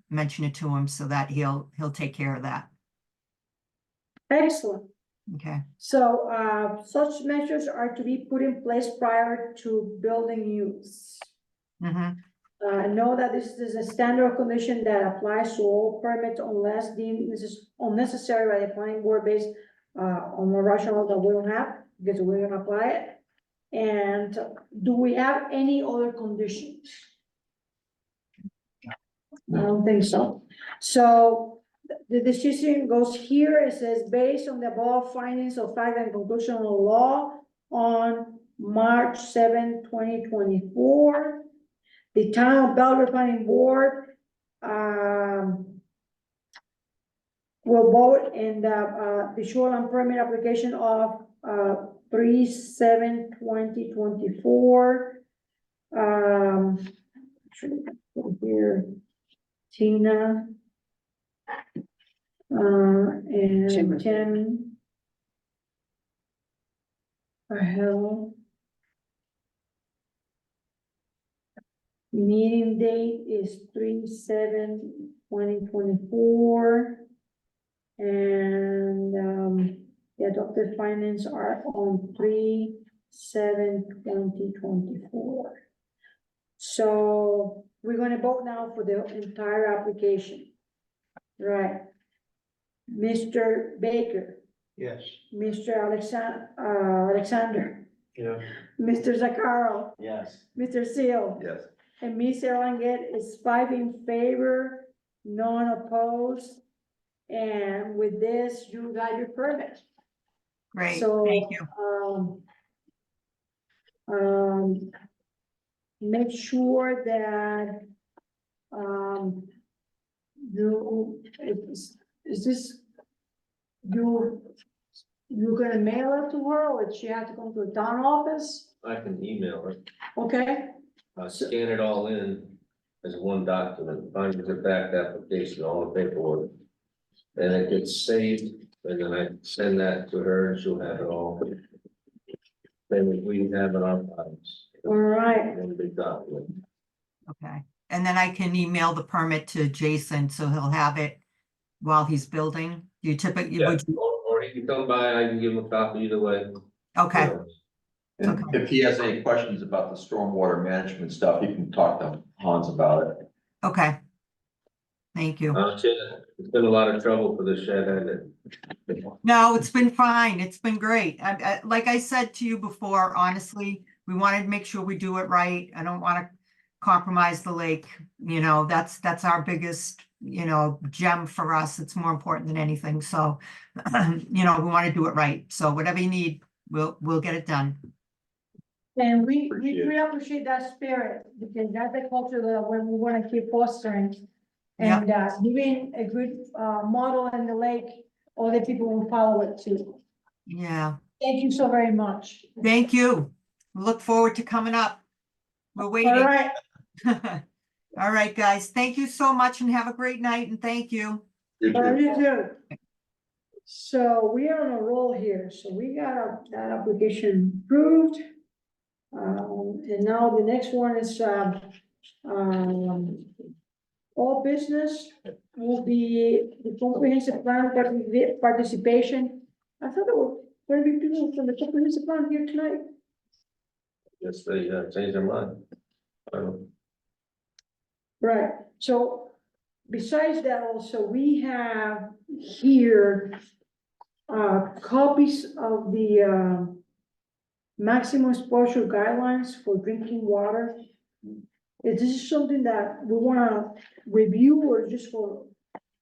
mention it to him so that he'll take care of that.
Excellent.
Okay,
So, such measures are to be put in place prior to building use.
mm-hmm,
Know that this is a standard condition that applies to all permits unless deemed unnecessary by the planning board based on the rationale that we don't have, because we're gonna apply it. And do we have any other conditions? I don't think so. So the decision goes here, it says, based on the above findings of fact and conclusion of law on March 7, 2024. The town of Belleville Planning Board will vote in the shoreline permit application of 3/7/2024. Here, Tina. And
Timothy.
Tim. Rahel. Meeting date is 3/7/2024. And, the adopted findings are on 3/7/2024. So we're gonna vote now for the entire application. Right. Mr. Baker,
Yes.
Mr. Alexander,
Yeah.
Mr. Zaccaro,
Yes.
Mr. Seal.
Yes.
And Ms. Erlangen is 5 in favor, none opposed. And with this, you got your permit.
great,
So,
thank you.
Make sure that, is this, you're gonna mail it to her, or does she have to come to the town office?
I can email it,
Okay,
scan it all in as one document, find the back application, all the paperwork. And it gets saved, and then I send that to her and she'll have it all. Then we have it on files.
all right.
One big document.
Okay, and then I can email the permit to Jason, so he'll have it while he's building. You typically,
Yeah,
would you,
or he can come by, I can give him a copy either way.
okay,
You know.
And if he has any questions about the stormwater management stuff, he can talk to Hans about it.
okay. Thank you.
It's been a lot of trouble for the shed, hasn't it?
No, it's been fine. It's been great. Like I said to you before, honestly, we wanted to make sure we do it right. I don't want to compromise the lake. You know, that's our biggest, gem for us. It's more important than anything. So, we want to do it right. So whatever you need, we'll get it done.
And we
Appreciate it.
really appreciate that spirit, because that's the culture that we want to keep fostering.
Yeah.
And giving a good model in the lake, other people will follow it too.
Yeah.
Thank you so very much.
Thank you. Look forward to coming up. We're
All
waiting.
right,
All right, guys. Thank you so much and have a great night and thank you.
You too.
you too. So we are on a roll here, so we got that application approved. And now the next one is, all business will be the comprehensive plan participation. I thought there were going to be people from the comprehensive plan here tonight.
Yes, they changed their mind.
Right, so besides that also, we have here copies of the maximum exposure guidelines for drinking water. Is this something that we wanna review or just for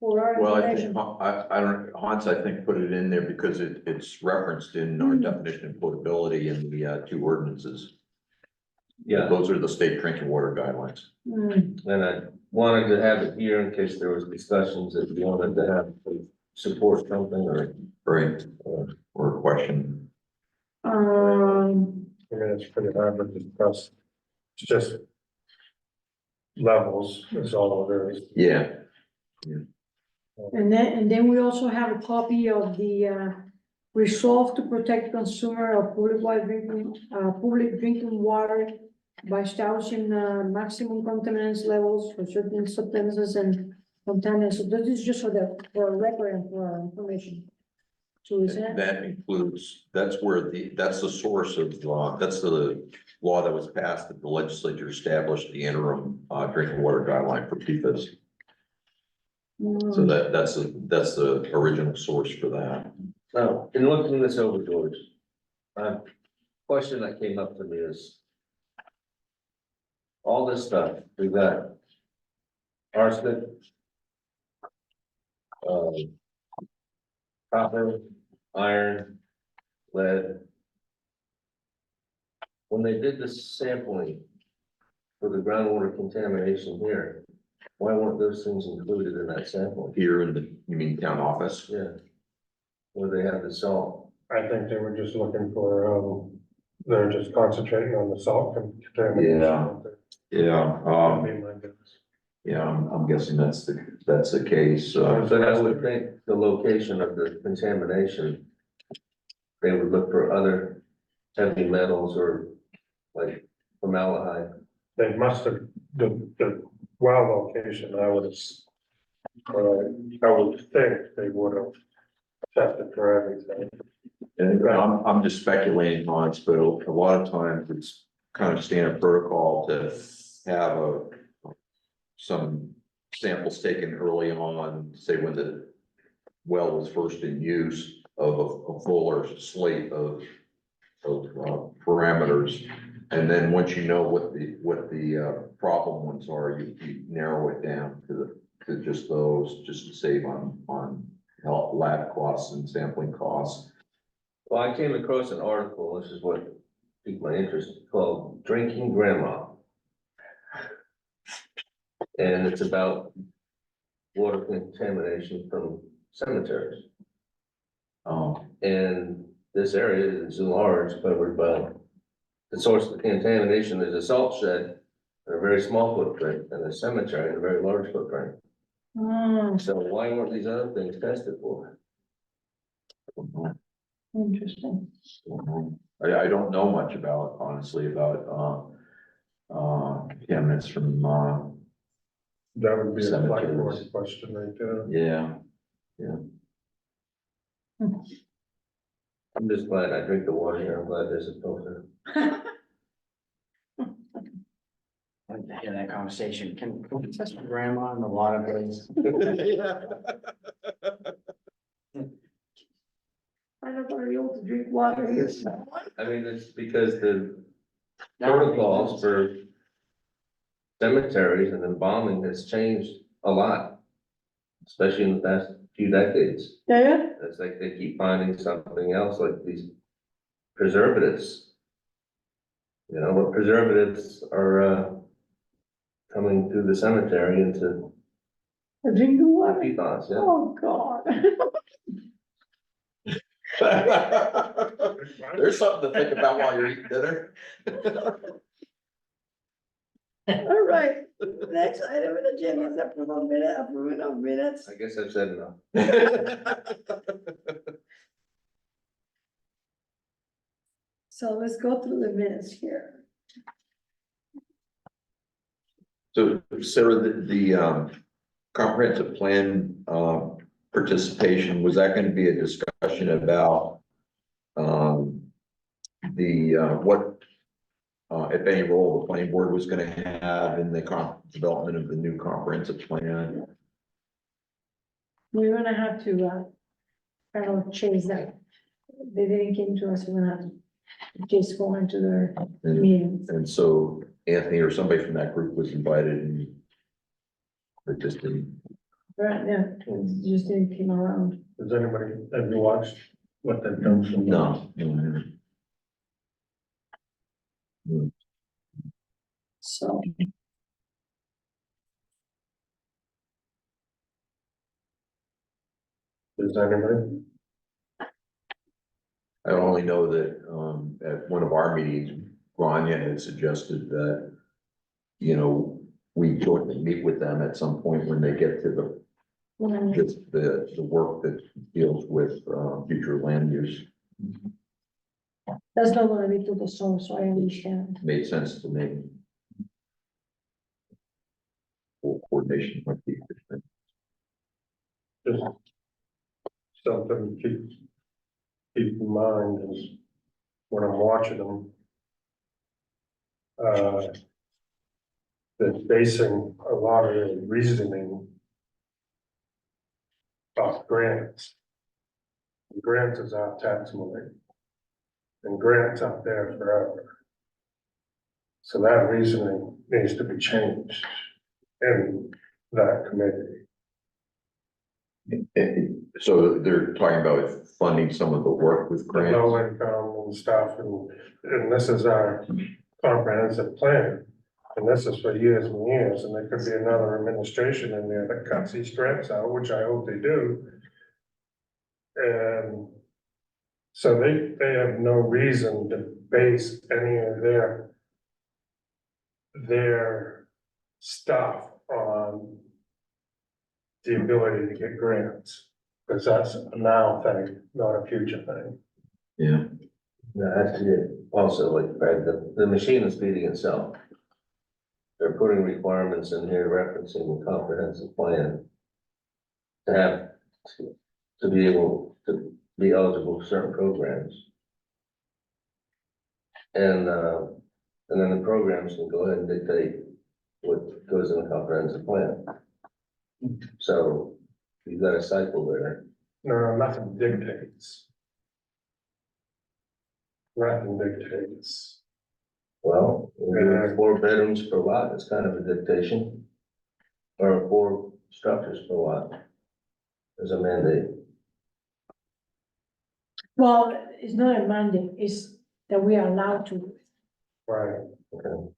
our
Well, I think,
information?
I don't, Hans, I think put it in there because it's referenced in our definition of potability in the two ordinances.
Yeah,
Those are the state drinking water guidelines.
Hmm,
and I wanted to have it here in case there was discussions that you wanted to have to support something or.
Right, or a question.
I mean, it's pretty hard to discuss. It's just levels is all there is.
Yeah,
and then we also have a copy of the resolve to protect consumer of public drinking water by establishing maximum contaminants levels for certain substances and contaminants. So this is just for a record and for our information. So is that?
that includes, that's the source of, that's the law that was passed that the legislature established the interim drinking water guideline for PFAS. So that's the original source for that.
Now, in looking this over, George, question that came up to me is all this stuff, we've got arsenic, copper, iron, lead. When they did the sampling for the groundwater contamination here, why weren't those things included in that sample?
Here in the, you mean town office?
Yeah. Where they have the salt.
I think they were just looking for, they're just concentrating on the salt contamination.
Yeah,
That'd be my guess.
yeah, I'm guessing that's the case.
But I would think the location of the contamination, they would look for other heavy metals or like formaldehyde.
They must have, the well location, I would think they would have tested for everything.
And I'm just speculating, Hans, but a lot of times it's kind of standard protocol to have some samples taken early on, say when the well was first in use, of a fuller slate of parameters. And then once you know what the problem ones are, you narrow it down to just those, just to save on lab costs and sampling costs.
Well, I came across an article, this is what piqued my interest, called Drinking Grandma. And it's about water contamination from cemeteries. And this area is large, covered by the source of the contamination is a salt shed, and a very small footprint, and a cemetery, and a very large footprint. So why weren't these other things tested for?
Interesting.
I don't know much about, honestly, about contaminants from
That would be a select board
Cemeteries.
question right there.
yeah.
I'm just glad I drink the water here, I'm glad there's a filter.
I'd like to hear that conversation. Can we test my grandma in the water, please?
I don't want to be able to drink water here.
I mean, it's because the protocols for cemeteries and embalming has changed a lot, especially in the past few decades.
Yeah,
It's like they keep finding something else, like these preservatives. You know, what preservatives are coming through the cemetery into
drinking water.
PFAS, yeah.
Oh, God.
There's something to think about while you're eating dinner.
All right, next item on the agenda is approval of minutes.
I guess I've said enough.
So let's go through the minutes here.
So Sarah, the comprehensive plan, participation, was that gonna be a discussion about what if any role the planning board was gonna have in the development of the new comprehensive plan?
We're gonna have to, kind of change that. They didn't come to us, we're gonna have to just go into their meetings.
And so Anthony or somebody from that group was invited and it just didn't.
Right, yeah, it just didn't come around.
Does anybody, have you watched what they've done? from-
No.
So,
Does anybody?
I only know that, at one of our meetings, Grania had suggested that, you know, we jointly meet with them at some point when they get to just the work that deals with, future land use.
that's not gonna be to the song, so I understand.
Made sense to me. Full coordination might be.
Just something to keep in mind is when I'm watching them. They're basing a lot of their reasoning off grants. Grants is our tax money. And grants up there forever. So that reasoning needs to be changed in that committee.
So they're talking about funding some of the work with grants.
Low income and stuff, and this is our comprehensive plan. And this is for years and years, and there could be another administration in there that cuts these grants out, which I hope they do. And so they have no reason to base any of their stuff on the ability to get grants, because that's a now thing, not a future thing.
Yeah.
That's it. Also, like, Fred, the machine is feeding itself. They're putting requirements in here referencing the comprehensive plan. To have, to be able to be eligible for certain programs. And then the programs can go ahead and dictate what goes in the comprehensive plan. So you've got a cycle there.
No, nothing dictates. Nothing dictates.
Well, we're doing 4 bedrooms per lot, it's kind of a dictation. Or 4 structures per lot. There's a mandate.
Well, it's not a mandate, it's that we are allowed to.
Right.
Okay.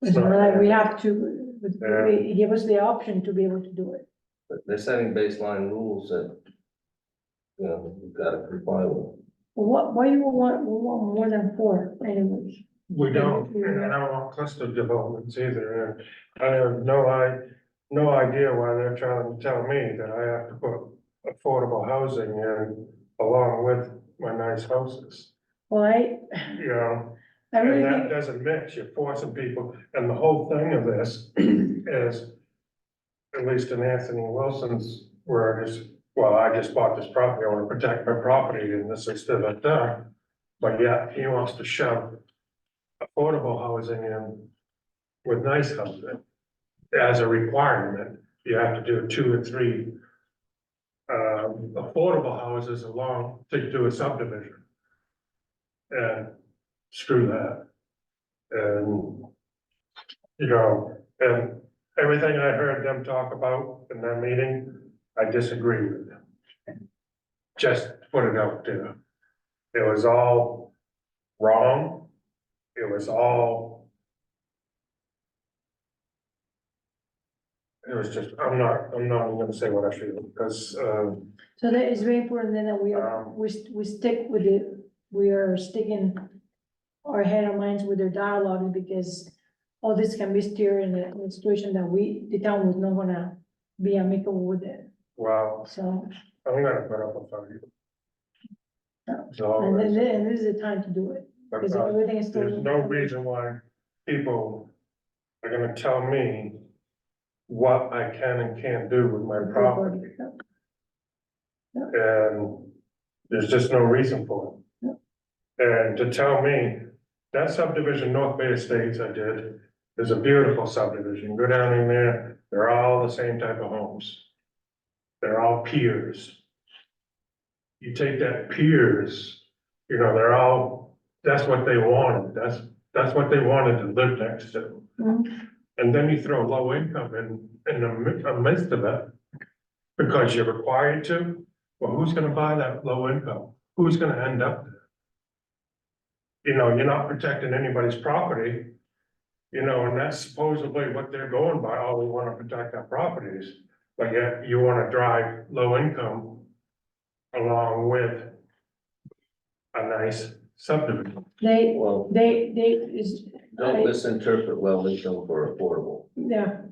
It's not like we have to,
Yeah.
they give us the option to be able to do it.
But they're setting baseline rules that, you know, you've got to comply with.
Why you want more than 4 anyways?
We don't, and I don't want cluster developments either, and I have no idea why they're trying to tell me that I have to put affordable housing in along with my nice houses,
Well,
you know?
I really
And that
think,
doesn't mix, you're forcing people, and the whole thing of this is, at least in Anthony Wilson's word is, well, I just bought this property, I wanna protect my property, and this is da. But yet, he wants to shove affordable housing in with nice housing. As a requirement, you have to do 2 or 3 affordable houses along to do a subdivision. And screw that. And, you know, and everything I heard them talk about in that meeting, I disagree with them. Just to put it out there. It was all wrong. It was all. it was just, I'm not even gonna say what I feel, because,
So that is very important then that we stick with it, we are sticking our head and minds with their dialogue because all this can be steered in a situation that the town was not gonna be amicable with it,
well,
so.
I'm gonna put up a fight. So,
And then this is the time to do it, because everything is still.
there's no reason why people are gonna tell me what I can and can't do with my property. And there's just no reason for it. And to tell me, that subdivision, North Bay Estates I did, is a beautiful subdivision, go down in there, they're all the same type of homes. They're all piers. You take that piers, you know, they're all, that's what they wanted, that's what they wanted to live next to.
Mhm.
And then you throw low income in the midst of it, because you're required to, well, who's gonna buy that low income? Who's gonna end up there? You know, you're not protecting anybody's property, you know, and that's supposedly what they're going by, oh, we wanna protect our properties. But yet you wanna drive low income along with a nice subdivision.
Well,
They is,
don't misinterpret low income for affordable.
yeah.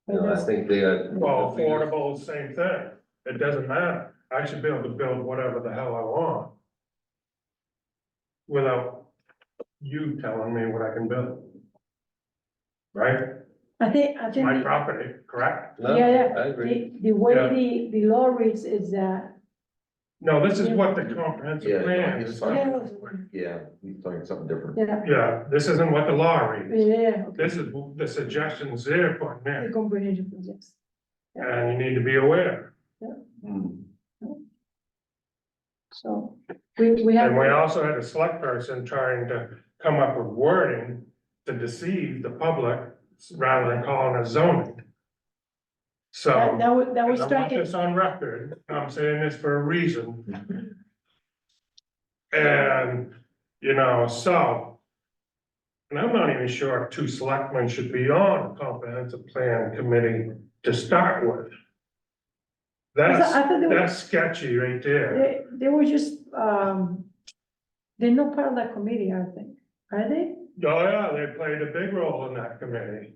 You know, I think they are.
Well, affordable, same thing, it doesn't matter, I should be able to build whatever the hell I want. Without you telling me what I can build. Right,
I think,
it's my property, correct?
No,
yeah, yeah.
I agree.
The way
Yeah.
the law reads is that.
No, this is what the comprehensive
Yeah, no,
plan
he's
is.
talking- Yeah, he's talking something different.
Yeah,
Yeah, this isn't what the law reads,
yeah,
this is the suggestions they're putting
the
in,
comprehensive process.
and you need to be aware.
So we have.
And we also had a select person trying to come up with wording to deceive the public rather than calling it zoning. So.
That was
and I want
striking.
this on record, I'm saying this for a reason. And, you know, so. And I'm not even sure if two selectmen should be on a comprehensive plan committee to start with.
I thought they were-
That's sketchy right there.
They were just, they're not part of that committee, I think, are they?
Oh, yeah, they played a big role in that committee,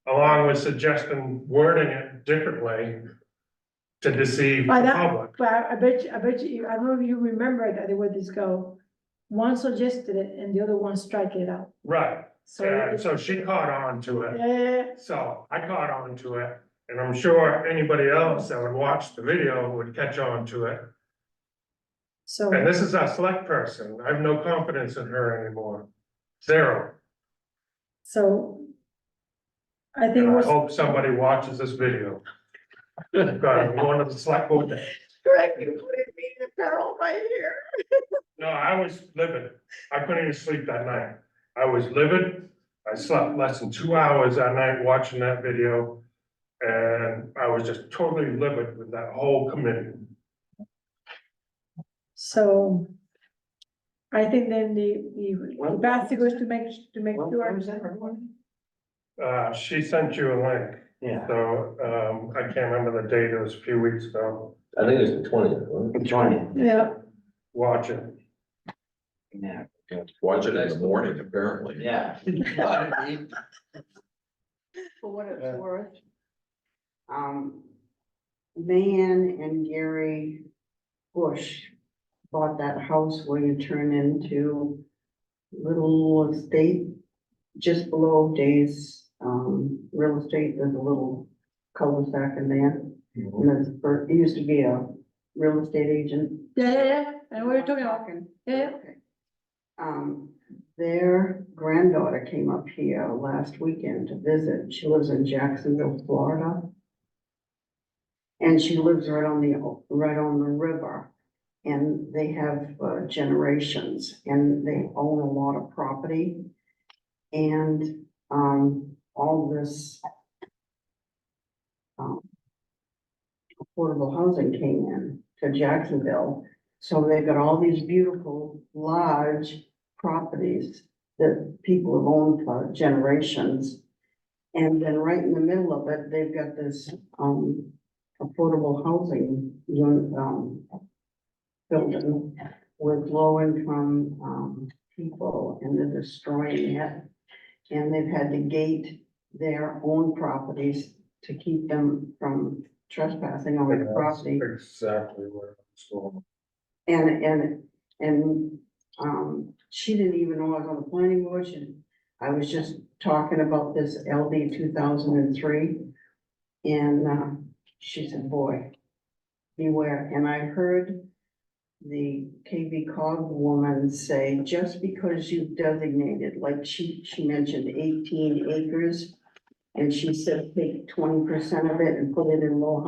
along with suggesting wording it differently to deceive the
By that,
public.
but I bet you, I don't know if you remember that, the way this go. One suggested it and the other one strike it out.
Right,
So,
and so she caught on to it.
yeah,
So I caught on to it, and I'm sure anybody else that would watch the video would catch on to it.
so,
And this is our select person, I have no confidence in her anymore, zero.
so. I think it
And I
was.
hope somebody watches this video. God, one of the select board,
Greg, you put me in peril right here.
no, I was livid, I couldn't even sleep that night, I was livid. I slept less than 2 hours that night watching that video. And I was just totally livid with that whole committee.
So. I think then the best thing was to make sure.
She sent you a link.
Yeah.
So, I can't remember the date, it was a few weeks ago,
I think it's the 20th.
Join it.
Yeah,
watch it.
Yeah,
Watch it in the morning, apparently.
yeah.
For what it's worth. Mayan and Gary Bush bought that house where you turn into little estate just below Days, real estate, there's a little cul-de-sac in there. And there's, it used to be a real estate agent.
yeah, and we were talking about, yeah.
Okay. Their granddaughter came up here last weekend to visit. She lives in Jacksonville, Florida. And she lives right on the river. And they have generations and they own a lot of property. And, all this affordable housing came in to Jacksonville. So they've got all these beautiful, large properties that people have owned for generations. And then right in the middle of it, they've got this, affordable housing unit, building with low income, people, and they're destroying it. And they've had to gate their own properties to keep them from trespassing on the
That's
property.
exactly where it's going.
And, she didn't even know I was on the planning board. I was just talking about this LD 2003. And, she said, boy, beware. And I heard the KV cog woman say, just because you've designated, like she mentioned 18 acres. And she said, take 20% of it and put it in low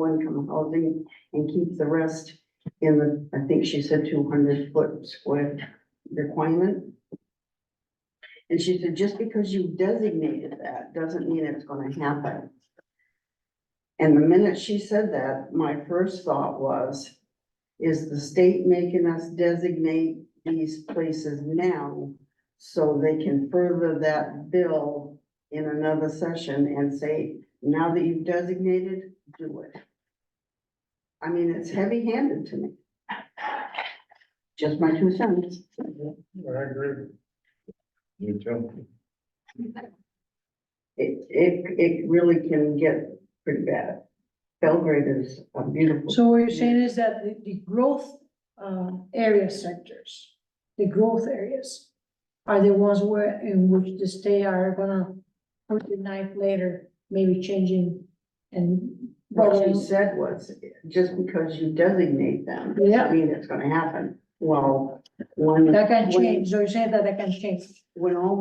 income housing and keep the rest in the, I think she said 200 square foot requirement. And she said, just because you designated that doesn't mean it's gonna happen. And the minute she said that, my first thought was, is the state making us designate these places now so they can further that bill in another session and say, now that you've designated, do it. I mean, it's heavy-handed to me. Just my 2 cents.
I agree.
You too.
It really can get pretty bad. Belgrade is a beautiful.
So what you're saying is that the growth, area sectors, the growth areas are the ones where, in which the state are gonna put the knife later, maybe changing and.
What she said was, just because you designate them,
Yeah.
doesn't mean it's gonna happen. Well, when.
That can
when-
change, so you're saying that can change.
When all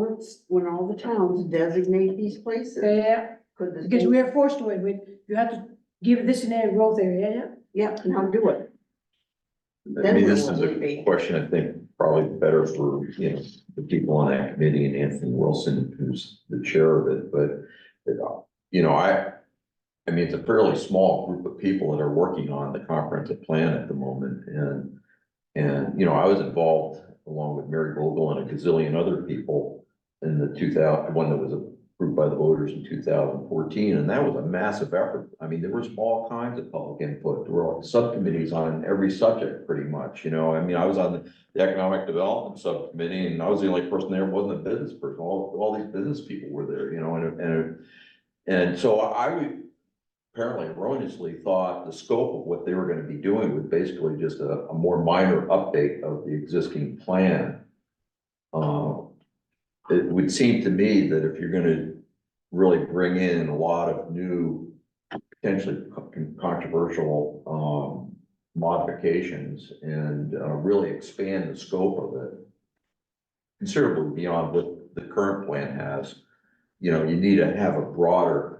the towns designate these places.
Yeah,
Could the
because
state-
we are forced to it, you have to give this in a growth area, yeah?
Yeah, now do it.
I mean, this is
Then we'll be-
a question, I think, probably better for, the people on that committee and Anthony Wilson, who's the chair of it, but, I mean, it's a fairly small group of people that are working on the comprehensive plan at the moment, and, I was involved along with Mary Vogel and a gazillion other people in the one that was approved by the voters in 2014, and that was a massive effort. I mean, there was all kinds of public input. There were subcommittees on every subject, pretty much, I mean, I was on the economic development subcommittee, and I was the only person there who wasn't a business person. All these business people were there, and so I would apparently erroneously thought the scope of what they were gonna be doing was basically just a more minor update of the existing plan. It would seem to me that if you're gonna really bring in a lot of new, potentially controversial, modifications and, really expand the scope of it considerably beyond what the current plan has, you need to have a broader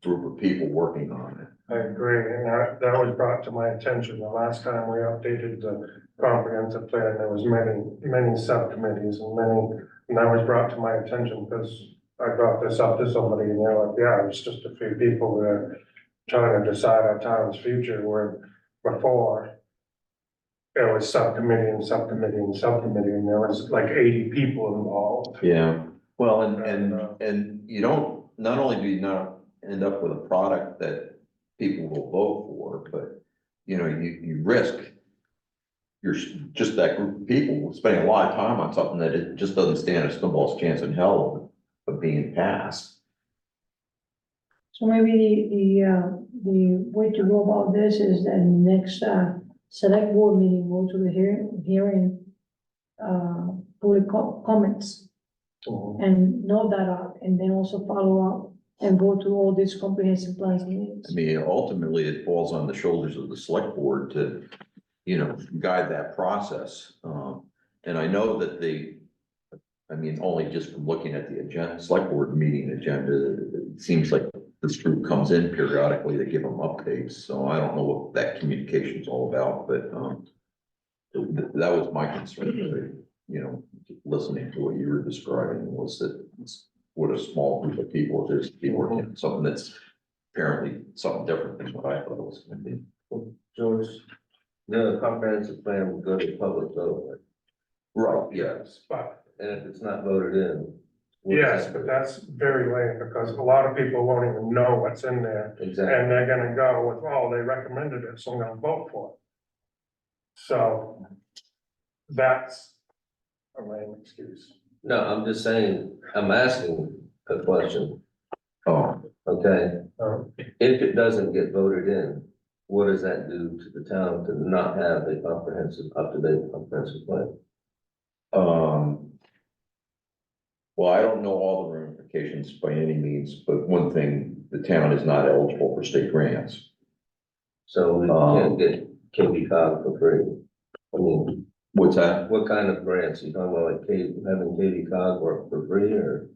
group of people working on it.
I agree, and that was brought to my attention the last time we updated the comprehensive plan. There was many subcommittees and that was brought to my attention because I brought this up to somebody and they're like, yeah, it's just a few people who are trying to decide our town's future, where before there was subcommittee and subcommittee and subcommittee, and there was like 80 people involved.
Yeah, well, and you don't, not only do you not end up with a product that people will vote for, but, you risk you're just that group of people spending a lot of time on something that it just doesn't stand a snowball's chance in hell of being passed.
So maybe the way to go about this is that next, select board meeting, go to the hearing, public comments and note that out, and then also follow up and go to all these comprehensive plans meetings.
I mean, ultimately, it falls on the shoulders of the select board to, guide that process. And I know that only just from looking at the agenda, select board meeting agenda, it seems like this group comes in periodically to give them updates. So I don't know what that communication is all about, but, that was my concern, listening to what you were describing, was that what a small group of people it is to be working on something that's apparently something different than what I thought it was gonna be.
George, the comprehensive plan will go to public vote.
Right,
Yes,
But
and if it's not voted in, What does
Yes,
that
but
do?
that's very lame because a lot of people won't even know what's in there.
Exactly.
And they're gonna go with, oh, they recommended it, so I'm gonna vote for it. So that's a lame excuse.
No, I'm just saying, I'm asking a question,
Oh,
okay?
Um,
If it doesn't get voted in, what does that do to the town to not have a comprehensive, up-to-date comprehensive plan?
well, I don't know all the ramifications by any means, but one thing, the town is not eligible for state grants.
So we can't get KV cog for free. I mean,
What's that?
what kind of grants? You talking about like having KV cog work for free or?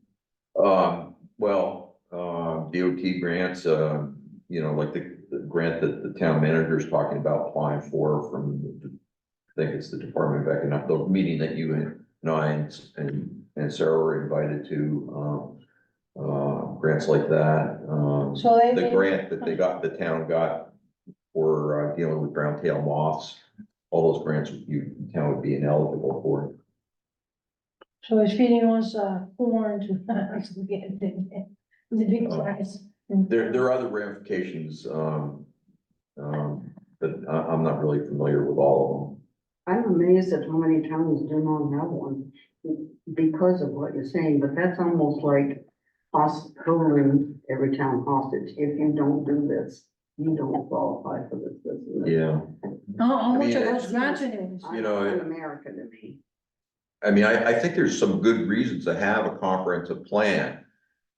DOT grants, you know, like the grant that the town manager is talking about applying for from, I think it's the Department of Economic, the meeting that you and I and Sarah were invited to, grants like that.
So
The grant that the town got for dealing with brown tail moths, all those grants the town would be ineligible for.
So it's feeding us, corn to actually get the big price.
There are other ramifications, but I'm not really familiar with all
I'm amazed at how many towns do not have one because of what you're saying, but that's almost like us holding every town hostage. If you don't do this, you don't qualify for this,
of
and
them.
this.
Yeah.
How much
mean,
are those grants anyways?
You know,
In America to me.
I mean, I think there's some good reasons to have a comprehensive plan,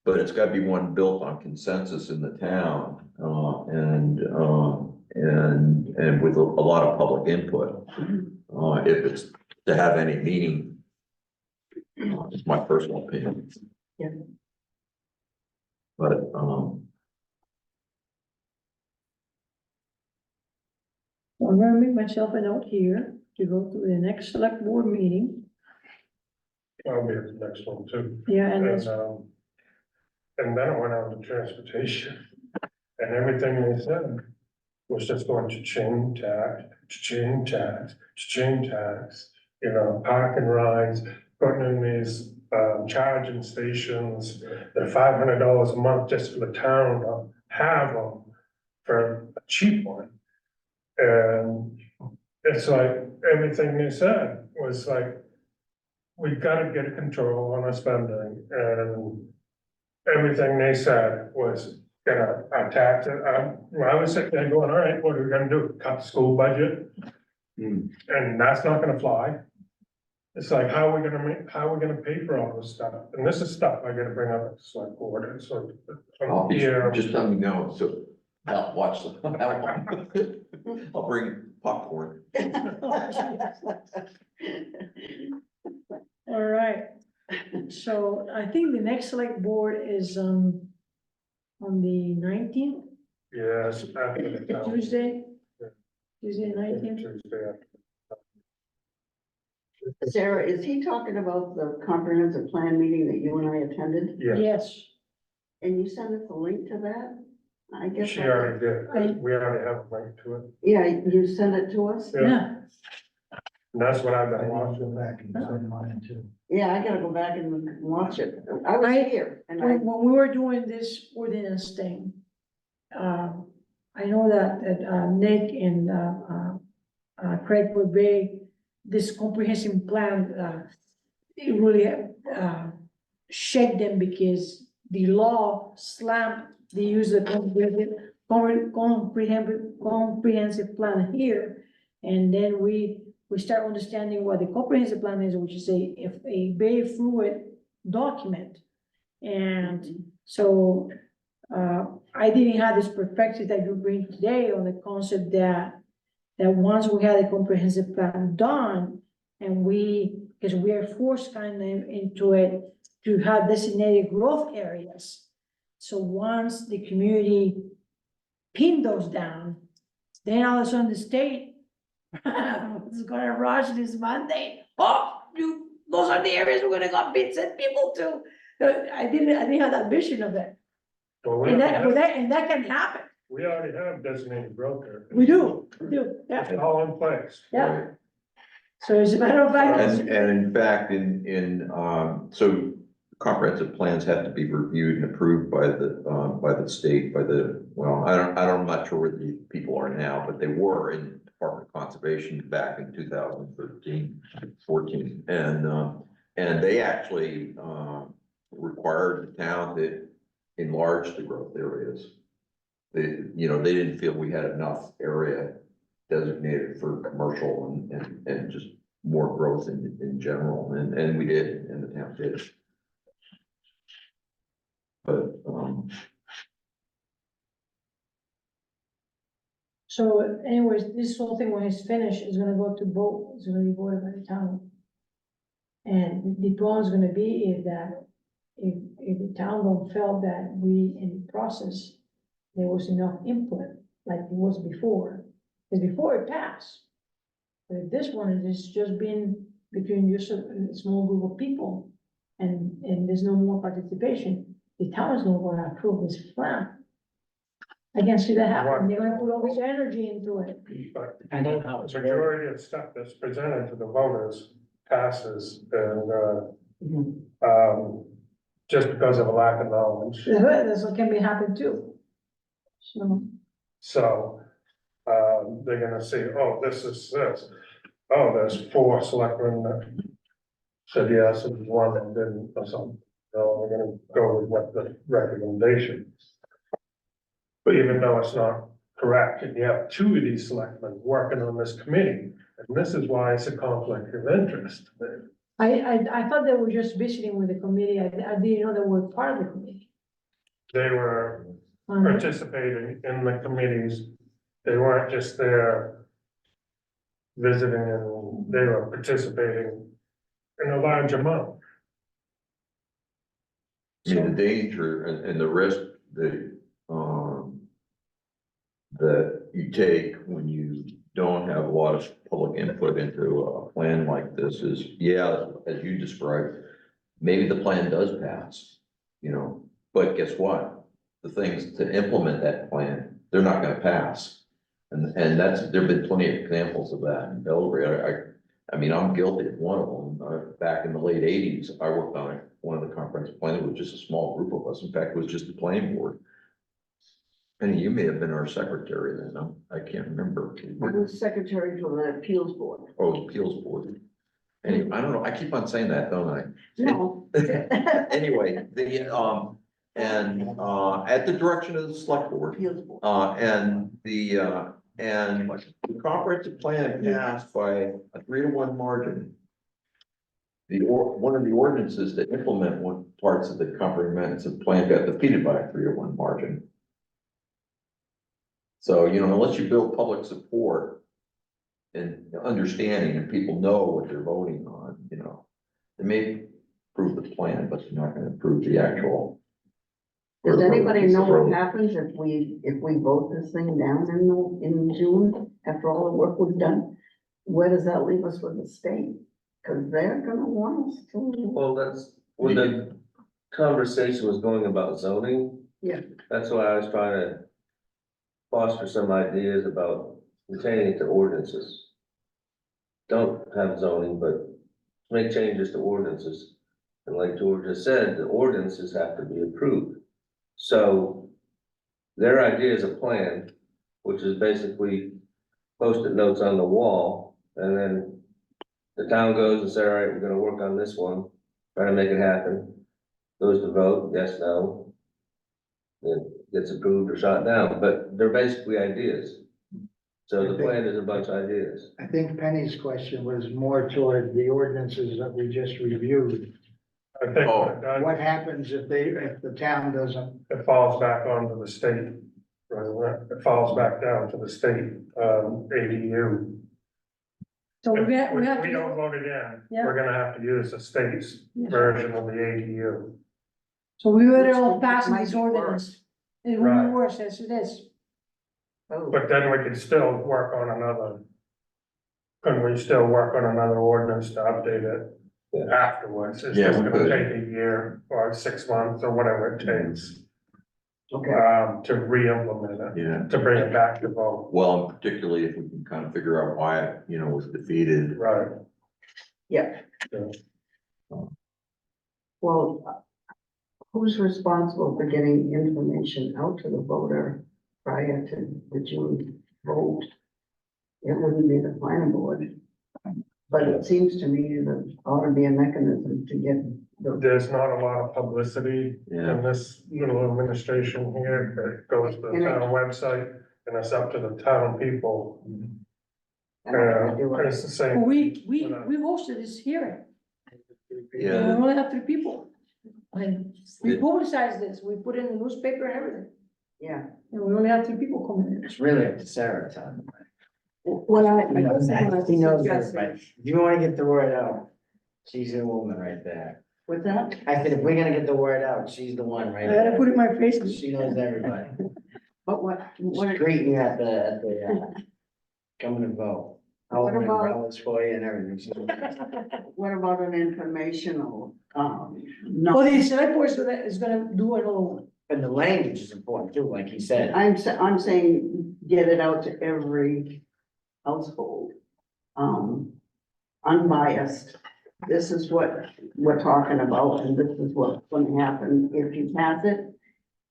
but it's gotta be one built on consensus in the town, and with a lot of public input. If it's to have any meaning, it's my personal opinion.
Yeah.
But,
I'm gonna make myself a note here to go to the next select board meeting.
I'll be at the next one too.
Yeah, and
And,
it's,
and then it went on to transportation. And everything they said was just going to change tax, to change tax, to change tax. You know, park and rides, putting in these, charging stations. They're $500 a month just for the town to have them for a cheap one. And it's like, everything they said was like, we've got to get a control on our spending, and everything they said was gonna attack it. I was sitting there going, all right, what are we gonna do? Cut the school budget? And that's not gonna fly. It's like, how are we gonna pay for all this stuff? And this is stuff I gotta bring up at the select board, and so.
I'll be,
Yeah.
just let me know, so I'll watch the, I'll bring popcorn.
all right. So I think the next select board is, on the 19th,
Yes. after the town-
Tuesday.
Yeah.
Tuesday 19th.
Tuesday.
Sarah, is he talking about the comprehensive plan meeting that you and I attended?
Yeah,
Yes,
And you sent us a link to that? I guess.
she already did. We already have a link to it.
Yeah, you sent it to us?
Yeah.
yeah,
And that's what I've
I
been
need to go
watching.
back and send mine too.
Yeah, I gotta go back and watch it. I was
Right.
here and
when we were doing this ordinance thing, I know that Nick and, Craig were very, this comprehensive plan, it really, shake them because the law slapped the use of comprehensive plan here. And then we start understanding what the comprehensive plan is, which is a very fluid document. And so, I didn't have this perspective that you bring today on the concept that once we had a comprehensive plan done, and because we are forced kind of into it to have designated growth areas. So once the community pin those down, then all of a sudden the state is gonna rush this Monday. Oh, those are the areas we're gonna go send people to. I didn't have that vision of it.
Well,
And that can happen.
we already have designated broker.
We do,
It's
yeah,
all in place.
yeah. So as a matter of fact,
And in fact, so comprehensive plans have to be reviewed and approved by the state, well, I'm not sure where the people are now, but they were in Department of Conservation back in 2013, 14. And they actually, required the town to enlarge the growth areas. They, they didn't feel we had enough area designated for commercial and just more growth in general, and we did, and the town did. But,
So anyways, this whole thing, when it's finished, is gonna go to vote, it's gonna be voted by the town. And the problem is gonna be if the town don't feel that we, in the process, there was enough input, like it was before, because before it passed. But if this one is just been between just a small group of people, and there's no more participation, the town is not gonna approve this plan. I can see that happen, they're gonna put all this energy into it.
But
Depending on how
the
it's.
majority of stuff that's presented to the voters passes, and,
Mhm.
just because of a lack of knowledge.
That's what can be happen too. So,
So, they're gonna say, oh, this is this. Oh, there's 4 selectmen that said yes, and 1 that didn't, or something. No, we're gonna go with what the recommendation. But even though it's not correct, and you have 2 of these selectmen working on this committee, and this is why it's a conflict of interest.
I thought they were just visiting with the committee, I didn't know they were part of the committee.
They were
Um,
participating in the committees. They weren't just there visiting, and they were participating in a large amount.
I mean, the danger and the risk that you take when you don't have a lot of public input into a plan like this is, yeah, as you described, maybe the plan does pass, but guess what? The things to implement that plan, they're not gonna pass. And there've been plenty of examples of that in Belgrade. I mean, I'm guilty of one of them. Back in the late 80s, I worked on one of the comprehensive plans. It was just a small group of us. In fact, it was just the planning board. Penny, you may have been our secretary then. I can't remember.
I was secretary for the appeals board.
Oh, appeals board. Anyway, I don't know. I keep on saying that, don't I?
No.
Anyway, at the direction of the select board,
Appeals board.
and the comprehensive plan passed by a 3-to-1 margin. One of the ordinances that implement one parts of the comprehensive plan got defeated by a 3-to-1 margin. So, unless you build public support and understanding and people know what they're voting on, they may approve the plan, but they're not gonna approve the actual.
Does anybody know what happens if we vote this thing down in June, after all the work we've done? Where does that leave us with the state? Cause they're gonna want us to.
Well, that's when the conversation was going about zoning.
Yeah.
That's why I was trying to foster some ideas about retaining it to ordinances. Don't have zoning, but make changes to ordinances. And like George just said, the ordinances have to be approved. So their idea is a plan, which is basically post-it notes on the wall, and then the town goes and says, all right, we're gonna work on this one, try to make it happen. Goes to vote, yes, no. It gets approved or shot down, but they're basically ideas. So the plan is a bunch of ideas.
I think Penny's question was more toward the ordinances that we just reviewed.
I think
What happens if the town doesn't?
it falls back onto the state. It falls back down to the state, ADU.
so we
If
have
we
to,
don't vote it in,
Yeah.
we're gonna have to use the state's
Yeah.
version of the ADU.
so we better all
Which
pass
might
this
be
ordinance. It will
Right.
be worse as it is.
Oh,
But then we can still work on another. Couldn't we still work on another ordinance to update it afterwards? It's
Yeah,
just
we
gonna
could.
take a year or 6 months or whatever it takes,
okay.
to re-implement it,
Yeah,
to bring it back to vote.
well, and particularly if we can kind of figure out why it, was defeated.
Right.
Yeah.
Yeah.
Well, who's responsible for getting information out to the voter prior to the June vote? It wouldn't be the planning board. But it seems to me that ought to be a mechanism to get the,
There's not a lot of publicity
Yeah.
in this little administration here. It goes to the
And it-
town website and it's up to the town people.
I don't know how to do
It's
it.
the same.
Well, we hosted this hearing, and
Yeah.
we only have 3 people. And we publicized this, we put it in the newspaper and everything,
Yeah.
and we only have 3 people coming in.
It's really up to Sarah to tell them.
What I guess I wanna
She knows
suggest
this, but if you wanna get the word out, she's the woman right there.
with that,
I said, if we're gonna get the word out, she's the one
I
right
had to
there.
put it in my Facebook.
She knows everybody.
but what,
Greeting you at the, coming to vote. I'll
What
bring
about-
umbrellas for you and everything.
what about an informational,
Well,
no,
the select board is gonna do it all.
And the language is important too, like he said.
I'm saying get it out to every household. Unbiased, this is what we're talking about, and this is what's gonna happen if you pass it,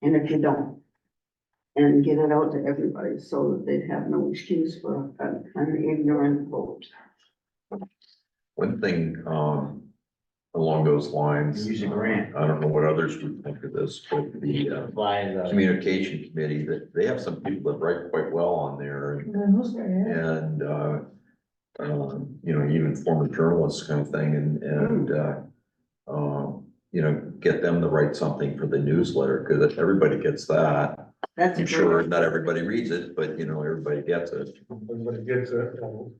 and if you don't. And get it out to everybody, so that they'd have no excuse for an ignorant vote.
One thing, along those lines.
Use a grant.
I don't know what others would think of this, but the,
Fly the.
communication committee, that they have some people that write quite well on there. And, you know, even former journalists kind of thing, and, you know, get them to write something for the newsletter, because everybody gets that.
That's
I'm
great.
sure not everybody reads it, but you know, everybody gets it.
Everybody gets it, and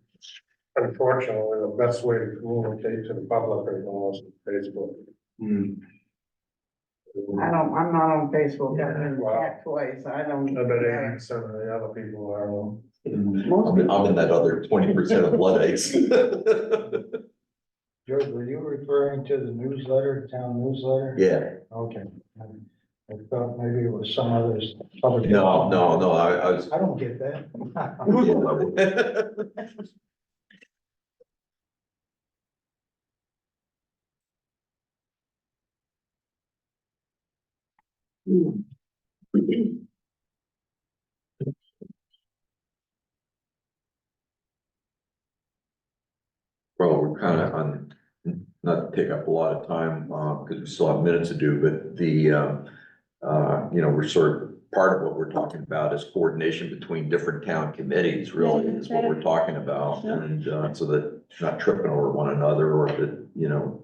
unfortunately, the best way to communicate to the public is almost Facebook.
I'm not on Facebook, I've been
Wow.
hacked twice, I don't.
I bet 80% of the other people are.
Most
I'm in that other 20% of Luddites.
George, were you referring to the newsletter, town newsletter?
Yeah,
Okay. I thought maybe it was some others. public-
no, I was.
I don't get that.
Hmm.
Well, we're kind of on, not to take up a lot of time, because we still have minutes to do, but the, you know, we're sort of, part of what we're talking about is coordination between different town committees, really, is what we're talking about.
Yeah.
And, so that not tripping over one another, or that, you know,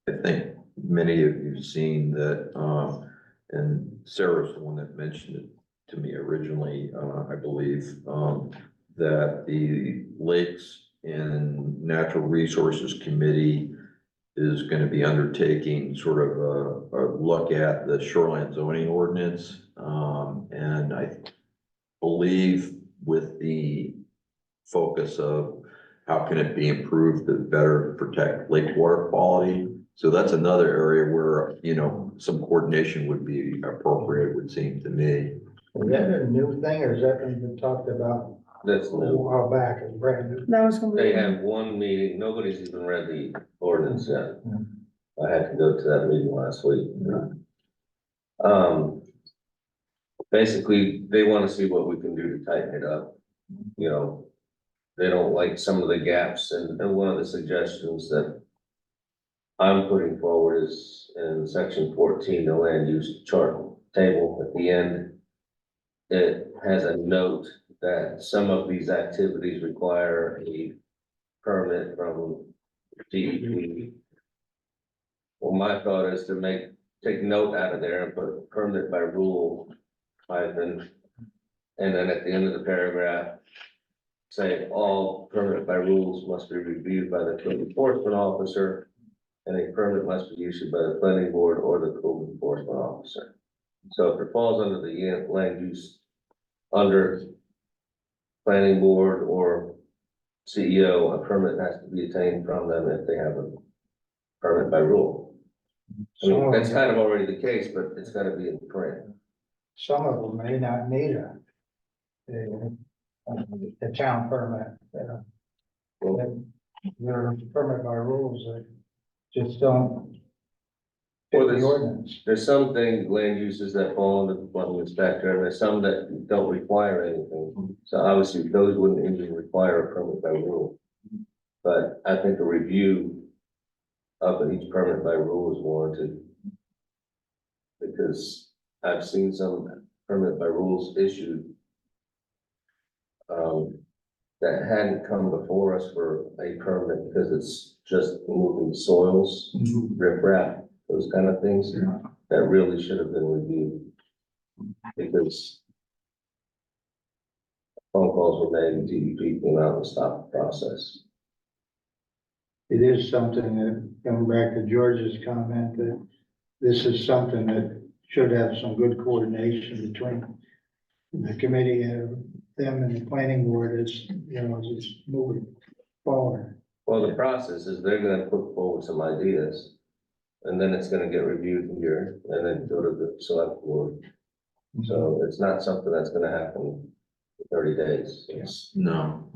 I think many of you've seen that, and Sarah's the one that mentioned it to me originally, I believe, that the Lakes and Natural Resources Committee is gonna be undertaking sort of a look at the shoreline zoning ordinance. And I believe with the focus of how can it be improved to better protect lake water quality. So that's another area where, you know, some coordination would be appropriate, it would seem to me.
Is that a new thing, or has that been talked about
That's
a
new.
while back and brand new?
That was
They
completely.
have one meeting, nobody's even read the ordinance yet. I had to go to that meeting last week. Basically, they wanna see what we can do to tighten it up. You know, they don't like some of the gaps, and one of the suggestions that I'm putting forward is in section 14, the land use chart table at the end. It has a note that some of these activities require a permit from DEP. Well, my thought is to take note out of there and put permit by rule hyphen. And then at the end of the paragraph, say all permit by rules must be reviewed by the code enforcement officer. And a permit must be issued by the planning board or the code enforcement officer. So if it falls under the land use, under planning board or CEO, a permit has to be obtained from them if they have a permit by rule. I mean, that's kind of already the case, but it's gotta be in print.
Some of them may not need a town permit.
Well,
They they're permit by rules, they just don't fit
Well,
the
there's-
ordinance.
There's some things, land uses that fall under the plumbing inspector, and there's some that don't require anything. So obviously, those wouldn't even require a permit by rule. But I think a review of each permit by rule is warranted. Because I've seen some permit by rules issued that hadn't come before us for a permit because it's just moving soils, riprap, those kind of things. That really should have been reviewed. Because phone calls were made and DEP came out and stopped the process.
It is something that, coming back to George's comment, that this is something that should have some good coordination between the committee and them and the planning board as, you know, as it's moving forward.
Well, the process is they're gonna put forward some ideas. And then it's gonna get reviewed here and then go to the select board. So it's not something that's gonna happen in 30 days. It's,
No.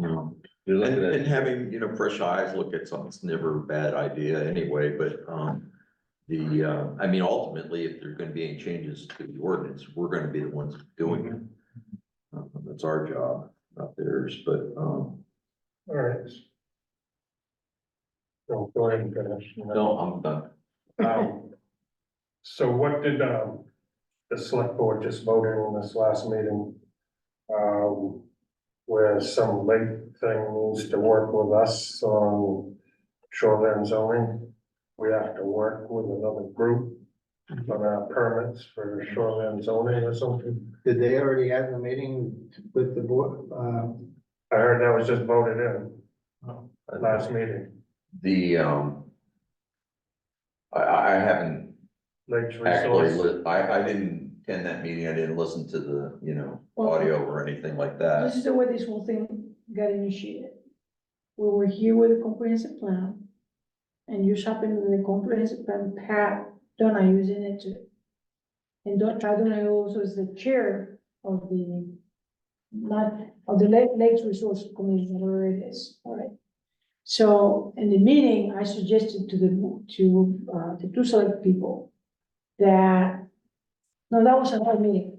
you're
And,
looking
and
at,
having, you know, fresh eyes look at something's never a bad idea anyway, but, I mean, ultimately, if there's gonna be any changes to the ordinance, we're gonna be the ones doing it. That's our job, not theirs, but,
All right. So go ahead and finish.
no, I'm done.
So what did, the select board just voted in this last meeting? Where some lake thing needs to work with us on shoreline zoning. We have to work with another group on our permits for shoreline zoning or something.
Did they already have the meeting with the board?
I heard that was just voted in last meeting.
The, I haven't
Lakes
actually,
Resource.
I didn't attend that meeting, I didn't listen to the, you know,
Well,
audio or anything like
This
that.
is the way this whole thing got initiated. We were here with a comprehensive plan. And you happened with the comprehensive plan, Pat Donna using it too. And Pat Donna also is the chair of the, not, of the Lakes Resource Committee, whatever it is, all right? So in the meeting, I suggested to the two select people that, no, that was another meeting.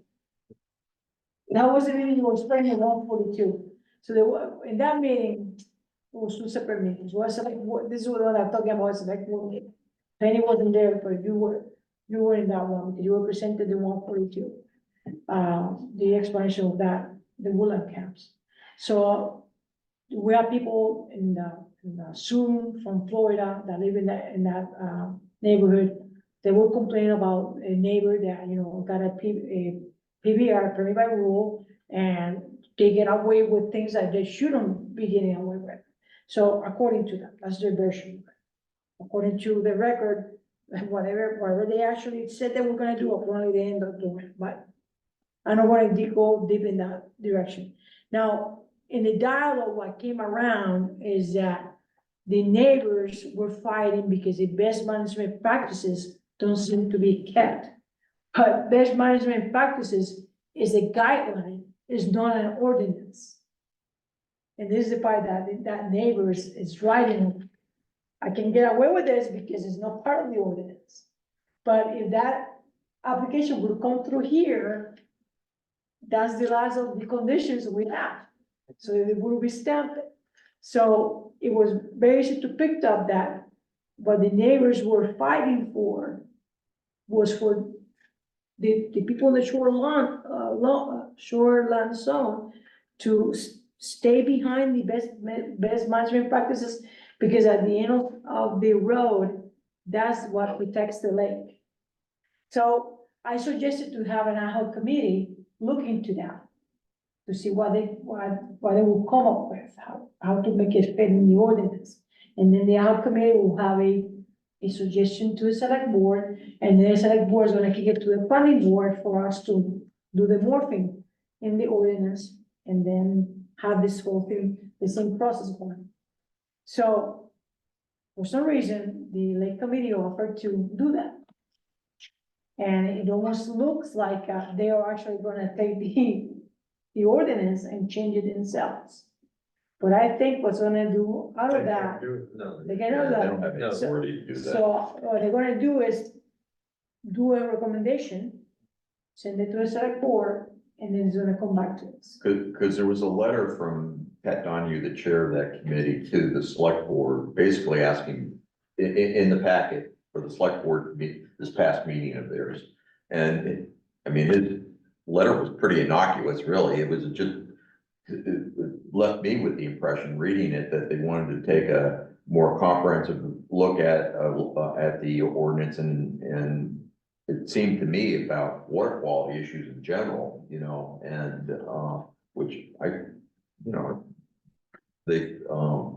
That was the meeting was planning at 142. So there were, in that meeting, it was two separate meetings. One select board, this is what I'm talking about, select board meeting. Penny wasn't there, but you were in that one, because you represented the 142. The explanation of that, the Woodland camps. So we have people in Zoom from Florida that live in that neighborhood. They will complain about a neighbor that, you know, got a PBR, permit by rule, and they get away with things that they shouldn't be getting away with. So according to them, that's their version. According to the record, whatever they actually said they were gonna do, apparently they end up doing it, but I don't wanna go deep in that direction. Now, in the dialogue, what came around is that the neighbors were fighting because the best management practices don't seem to be kept. But best management practices is a guideline, is not an ordinance. And this is the part that neighbors is writing. I can get away with this because it's not part of the ordinance. But if that application would come through here, that's the last of the conditions we have. So it will be stamped. So it was very easy to pick up that what the neighbors were fighting for was for the people in the shoreline zone to stay behind the best management practices, because at the end of the road, that's what protects the lake. So I suggested to have an ad hoc committee look into that, to see what they will come up with, how to make it fit in the ordinance. And then the ad hoc committee will have a suggestion to the select board, and the select board is gonna kick it to the planning board for us to do the morphing in the ordinance, and then have this whole thing, the same process going. So, for some reason, the lake committee offered to do that. And it almost looks like they are actually gonna take the ordinance and change it themselves. But I think what's gonna do out
They
of
can't
that,
do
No.
they
Yeah,
get out of
they
that.
don't have any authority to do that.
So what they're gonna do is do a recommendation, send it to the select board, and then it's gonna come back to us.
Cause there was a letter from Pat Donahue, the chair of that committee, to the select board, basically asking in the packet for the select board to meet this past meeting of theirs. And I mean, his letter was pretty innocuous, really. It was just, it left me with the impression, reading it, that they wanted to take a more comprehensive look at the ordinance and it seemed to me about water quality issues in general, you know, and, which they,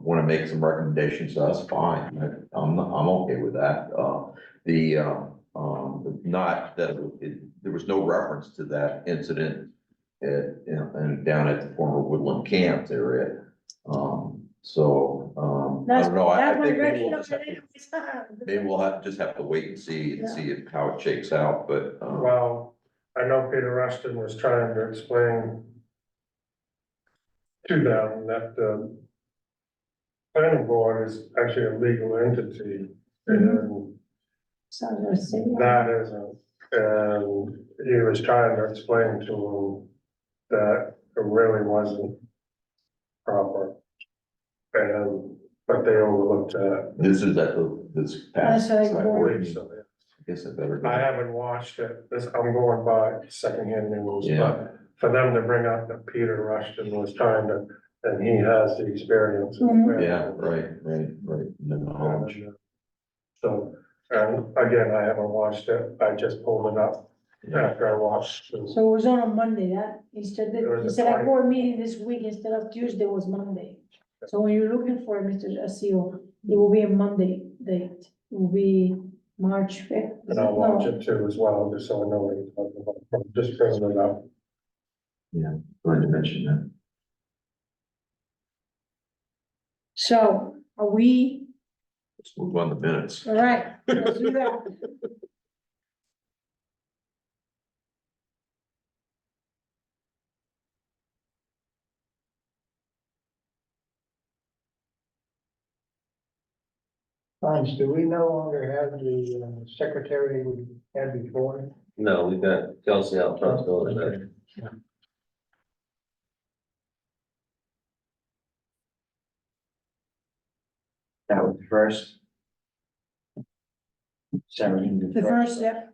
want to make some recommendations to us, fine, I'm okay with that. Not that there was no reference to that incident and down at the former Woodland Camp area. I
That's,
don't know, I
that's my
think
direction of it.
maybe we'll just have to wait and see how it shakes out, but,
Well, I know Peter Rushton was trying to explain to them that the planning board is actually a legal entity, and
So I'm gonna say,
that isn't. And he was trying to explain to them that it really wasn't proper. And, but they overlooked that.
this is at this past.
That's
I
like-
believe so, yeah.
I guess I better.
I haven't watched it, I'm going by secondhand news,
Yeah.
but for them to bring up that Peter Rushton was trying to, and he has the experience.
Yeah, right. The knowledge.
And, so, and again, I haven't watched it, I just pulled it up after I watched. the-
So it was on a Monday, that,
It was
the
the
select
20th.
board meeting this week instead of Tuesday was Monday. So when you're looking for Mr. Asio, it will be a Monday date, it will be March fifth.
And I'll watch it too as well, just so I know what you're talking about, I'm just bringing it up.
Going to mention that.
So are we,
Let's move on to minutes.
all right, let's do that.
Hans, do we no longer have the secretary we had before?
No, we got Kelsey out front doing that.
That was the first. Sarah, you can do
The first step,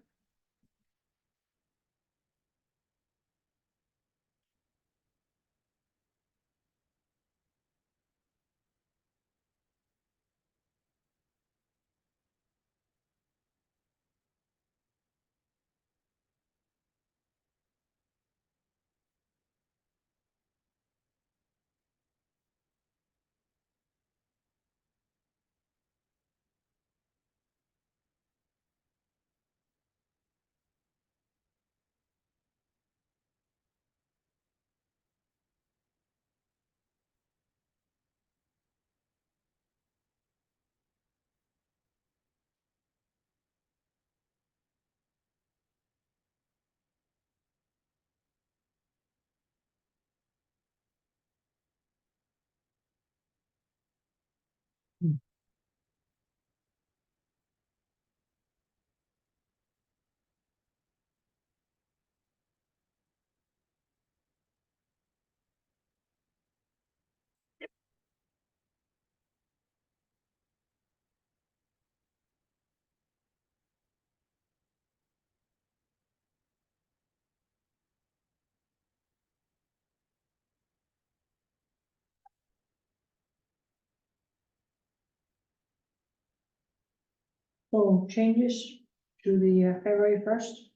so changes to the February first,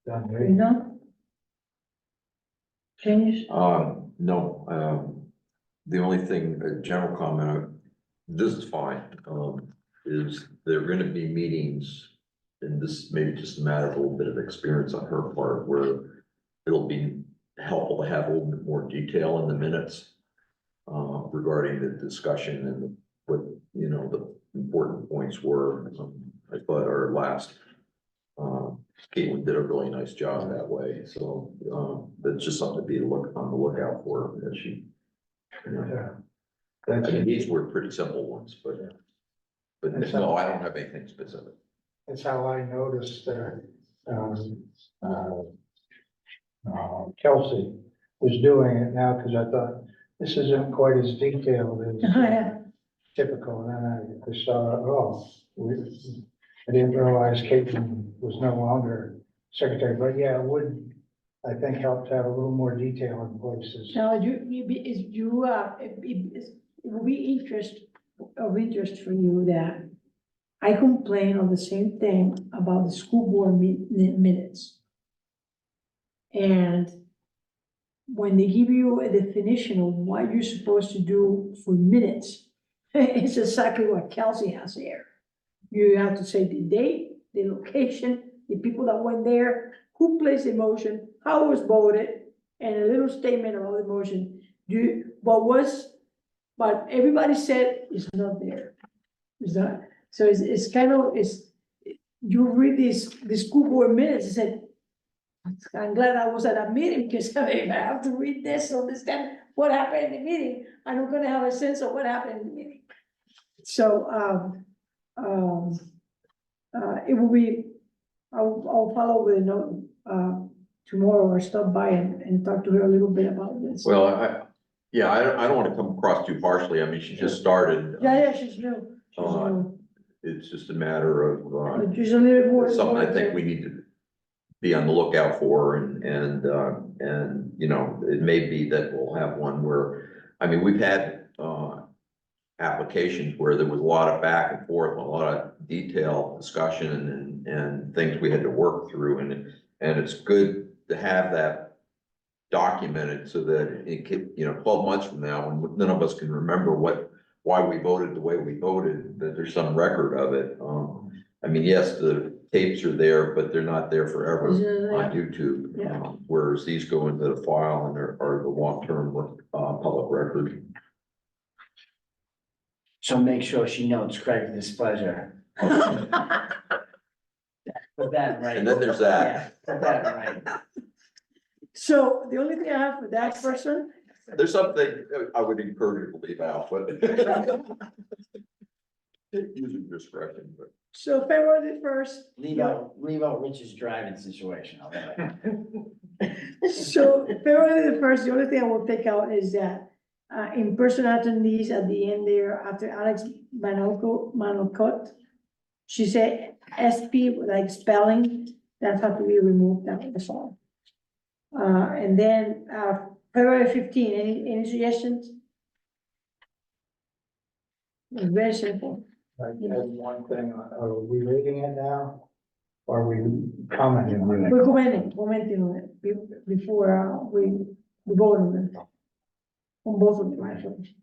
you know? Changes,
No, the only thing, a general comment, this is fine, is there are gonna be meetings. And this may be just a matter of a little bit of experience on her part, where it'll be helpful to have a little bit more detail in the minutes. Regarding the discussion and what, the important points were. I thought our last Caitlin did a really nice job that way, so, that's just something to be on the lookout for, as she. You know,
Yeah.
I mean, these were pretty simple ones, but no, I don't have anything specific.
That's how I noticed that, Kelsey was doing it now, because I thought, this isn't quite as detailed as
Yeah.
typical, and then I saw, I didn't realize Caitlin was no longer secretary, but yeah, it would, I think, help to have a little more detail in places.
Now, it will be of interest for you that I complain on the same thing about the school board minutes. And when they give you a definition of what you're supposed to do for minutes, it's exactly what Kelsey has here. You have to say the date, the location, the people that went there, who placed the motion, how it was voted, and a little statement about the motion. But everybody said it's not there. It's not, so it's kind of, you read the school board minutes, and said, I'm glad I was at a meeting, because I have to read this to understand what happened in the meeting. I'm not gonna have a sense of what happened in the meeting. So, it will be, I'll follow with a note, tomorrow, or stop by and talk to her a little bit about this.
Well, I don't want to come across too harshly. I mean, she just started.
Yeah, she's new. She's
Uh,
new.
It's just a matter of,
But there's a little more.
something I think we need to be on the lookout for, and, you know, it may be that we'll have one where, I mean, we've had, applications where there was a lot of back and forth, a lot of detailed discussion and things we had to work through, and it's good to have that documented so that it could, you know, 12 months from now, when none of us can remember why we voted the way we voted, that there's some record of it. I mean, yes, the tapes are there, but they're not there forever on YouTube.
Yeah.
Whereas these go into the file and are the long-term, public record.
So make sure she notes Craig's displeasure. Put that right.
And then there's that.
Yeah, put that right.
So the only thing I have for that person,
There's something I would encourage you to leave out, but using discretion, but.
so February the 1st.
Leave out Rich's driving situation, okay?
So February the 1st, the only thing I will take out is that in-person attendees at the end there, after Alex Manocot, she said SP, like spelling, that have to be removed, that was all. And then February 15, any suggestions? It's very simple.
I had one thing, are we reading it now? Or are we commenting on it?
We're commenting on it before we vote on it. On both of them, actually.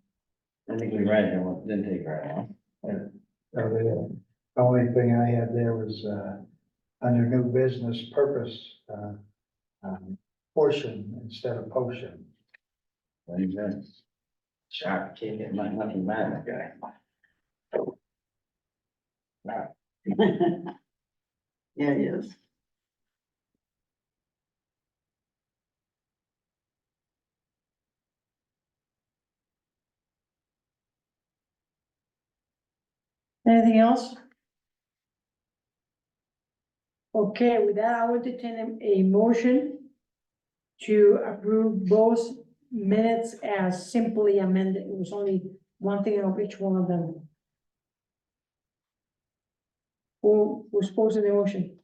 I think we read it, it didn't take very long.
The only thing I had there was, under new business purpose, portion instead of potion.
Very good. Sharp kid, it might nothing bad, that guy.
Yeah, it is.
Anything else? Okay, with that, I would entertain a motion to approve both minutes as simply amended. It was only one thing of each one of them. Who was posing the motion?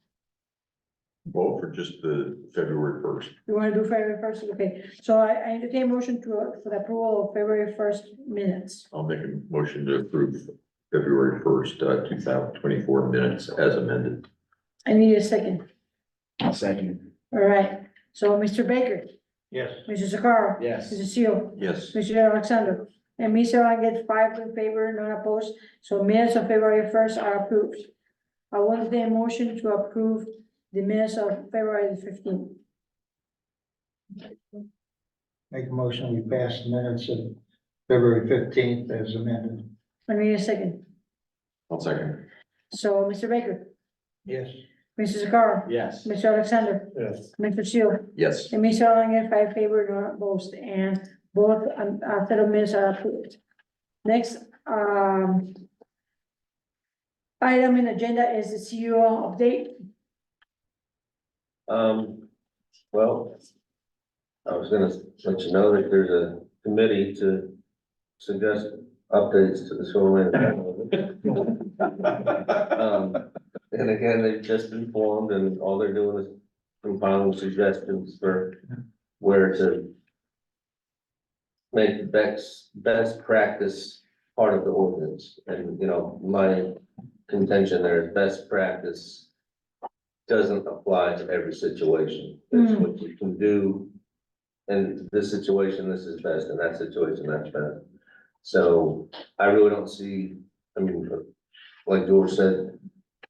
Vote for just the February 1st.
You want to do February 1st? Okay, so I entertain a motion for the approval of February 1st minutes.
I'll make a motion to approve February 1st, 2024 minutes as amended.
I need a second.
I'll second.
All right, so Mr. Baker,
Yes.
Mr. Sakara,
Yes.
Mr. Seal,
Yes,
Mr. Alexander, and me, Sarah, get 5 in favor, none opposed, so minutes of February 1st are approved. I want the motion to approve the minutes of February 15th.
Make a motion, we pass the minutes of February 15th as amended.
I need a second.
I'll second.
So, Mr. Baker,
Yes.
Mr. Sakara,
Yes.
Mr. Alexander,
Yes.
Mr. Seal,
Yes.
and Mr. Longo, 5 favor, not opposed, and both, settlements are approved. Next, item in agenda is the CEO update.
Well, I was gonna let you know that there's a committee to suggest updates to the shoreline. And again, they've just been formed and all they're doing is compiling suggestions for where to make the best practice part of the ordinance. And, you know, my contention there is best practice doesn't apply to every situation. It's what you can do. In this situation, this is best, in that situation, that's best. So I really don't see, I mean, like George said,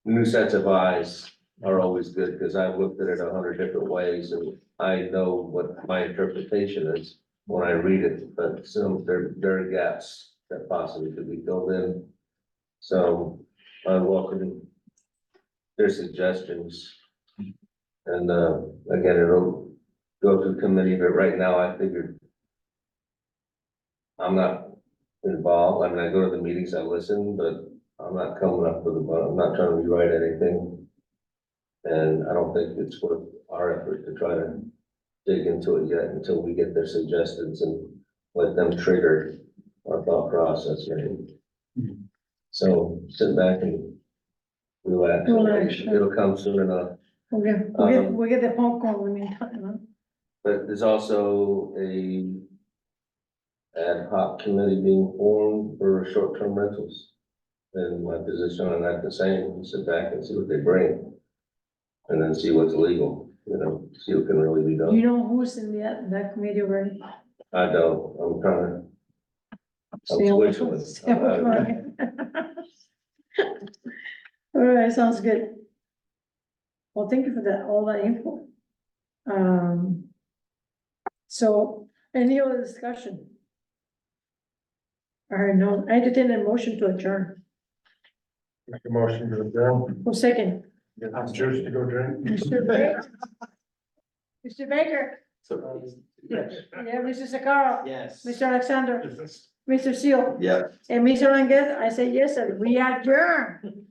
new sets of eyes are always good, because I've looked at it 100 different ways, and I know what my interpretation is when I read it, but there are gaps that possibly could be filled in. So I welcome their suggestions. And, again, it'll go through committee, but right now I figured I'm not involved. I mean, I go to the meetings, I listen, but I'm not coming up with I'm not trying to rewrite anything. And I don't think it's worth our effort to try to dig into it yet until we get their suggestions and let them trigger our thought process, right? So sit back and relax. It'll come soon enough.
We'll get the popcorn in the meantime, huh?
But there's also a ad hoc committee being formed for short-term rentals. And my position on that the same, sit back and see what they bring. And then see what's legal, you know, see what can really be
Do you
done.
know who's in that committee already?
I don't, I'm trying to.
Stay away
switching
from-
it.
stay away from it. All right, sounds good. Well, thank you for that, all that info. So any other discussion? All right, no, I entertain a motion to adjourn.
Make a motion to adjourn.
For second,
Get some juice to go drink.
Mr. Baker. Mr. Baker,
Yes.
yeah, Mr. Sakara,
Yes.
Mr. Alexander, Mr. Seal,
Yeah.
and Mr. Longo, I say yes, and we adjourn.